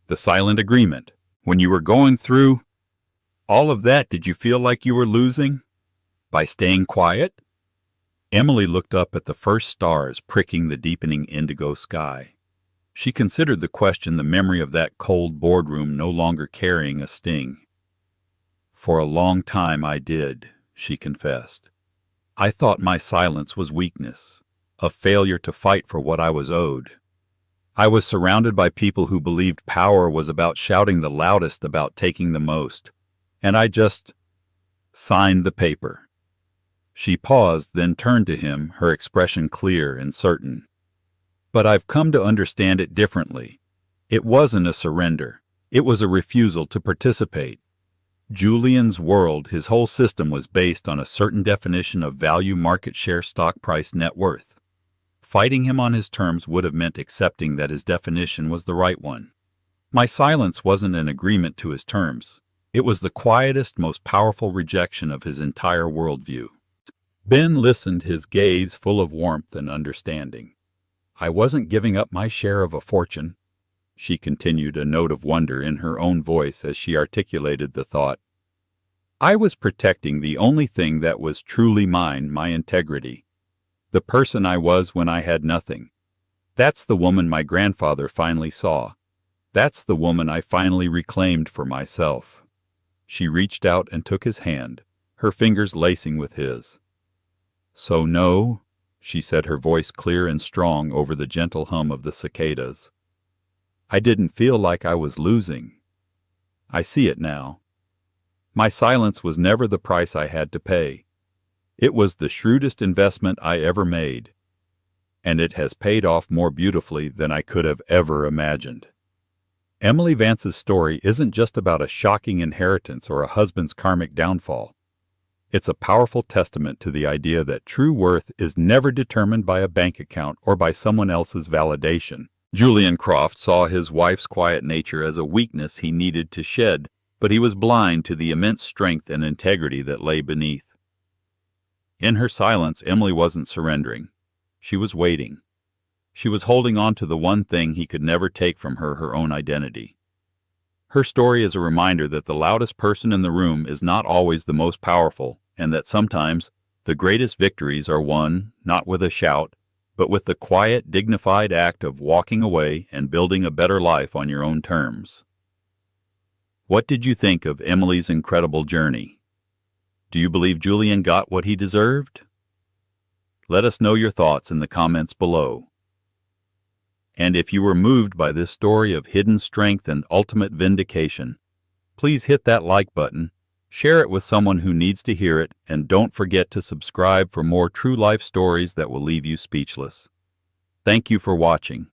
"The Silent Agreement. When you were going through all of that, did you feel like you were losing by staying quiet?" Emily looked up at the first stars pricking the deepening indigo sky. She considered the question, the memory of that cold boardroom no longer carrying a sting. "For a long time I did," she confessed. "I thought my silence was weakness, a failure to fight for what I was owed. I was surrounded by people who believed power was about shouting the loudest, about taking the most, and I just signed the paper." She paused, then turned to him, her expression clear and certain. "But I've come to understand it differently. It wasn't a surrender. It was a refusal to participate. Julian's world, his whole system was based on a certain definition of value, market share, stock price, net worth. Fighting him on his terms would have meant accepting that his definition was the right one. My silence wasn't an agreement to his terms. It was the quietest, most powerful rejection of his entire worldview." Ben listened, his gaze full of warmth and understanding. "I wasn't giving up my share of a fortune," she continued, a note of wonder in her own voice as she articulated the thought. "I was protecting the only thing that was truly mine, my integrity. The person I was when I had nothing. That's the woman my grandfather finally saw. That's the woman I finally reclaimed for myself." She reached out and took his hand, her fingers lacing with his. "So no," she said, her voice clear and strong over the gentle hum of the cicadas. "I didn't feel like I was losing. I see it now. My silence was never the price I had to pay. It was the shrewdest investment I ever made, and it has paid off more beautifully than I could have ever imagined." Emily Vance's story isn't just about a shocking inheritance or a husband's karmic downfall. It's a powerful testament to the idea that true worth is never determined by a bank account or by someone else's validation. Julian Croft saw his wife's quiet nature as a weakness he needed to shed, but he was blind to the immense strength and integrity that lay beneath. In her silence, Emily wasn't surrendering. She was waiting. She was holding on to the one thing he could never take from her, her own identity. Her story is a reminder that the loudest person in the room is not always the most powerful, and that sometimes the greatest victories are won not with a shout, but with the quiet, dignified act of walking away and building a better life on your own terms. What did you think of Emily's incredible journey? Do you believe Julian got what he deserved? Let us know your thoughts in the comments below. And if you were moved by this story of hidden strength and ultimate vindication, please hit that like button, share it with someone who needs to hear it, and don't forget to subscribe for more true life stories that will leave you speechless. Thank you for watching.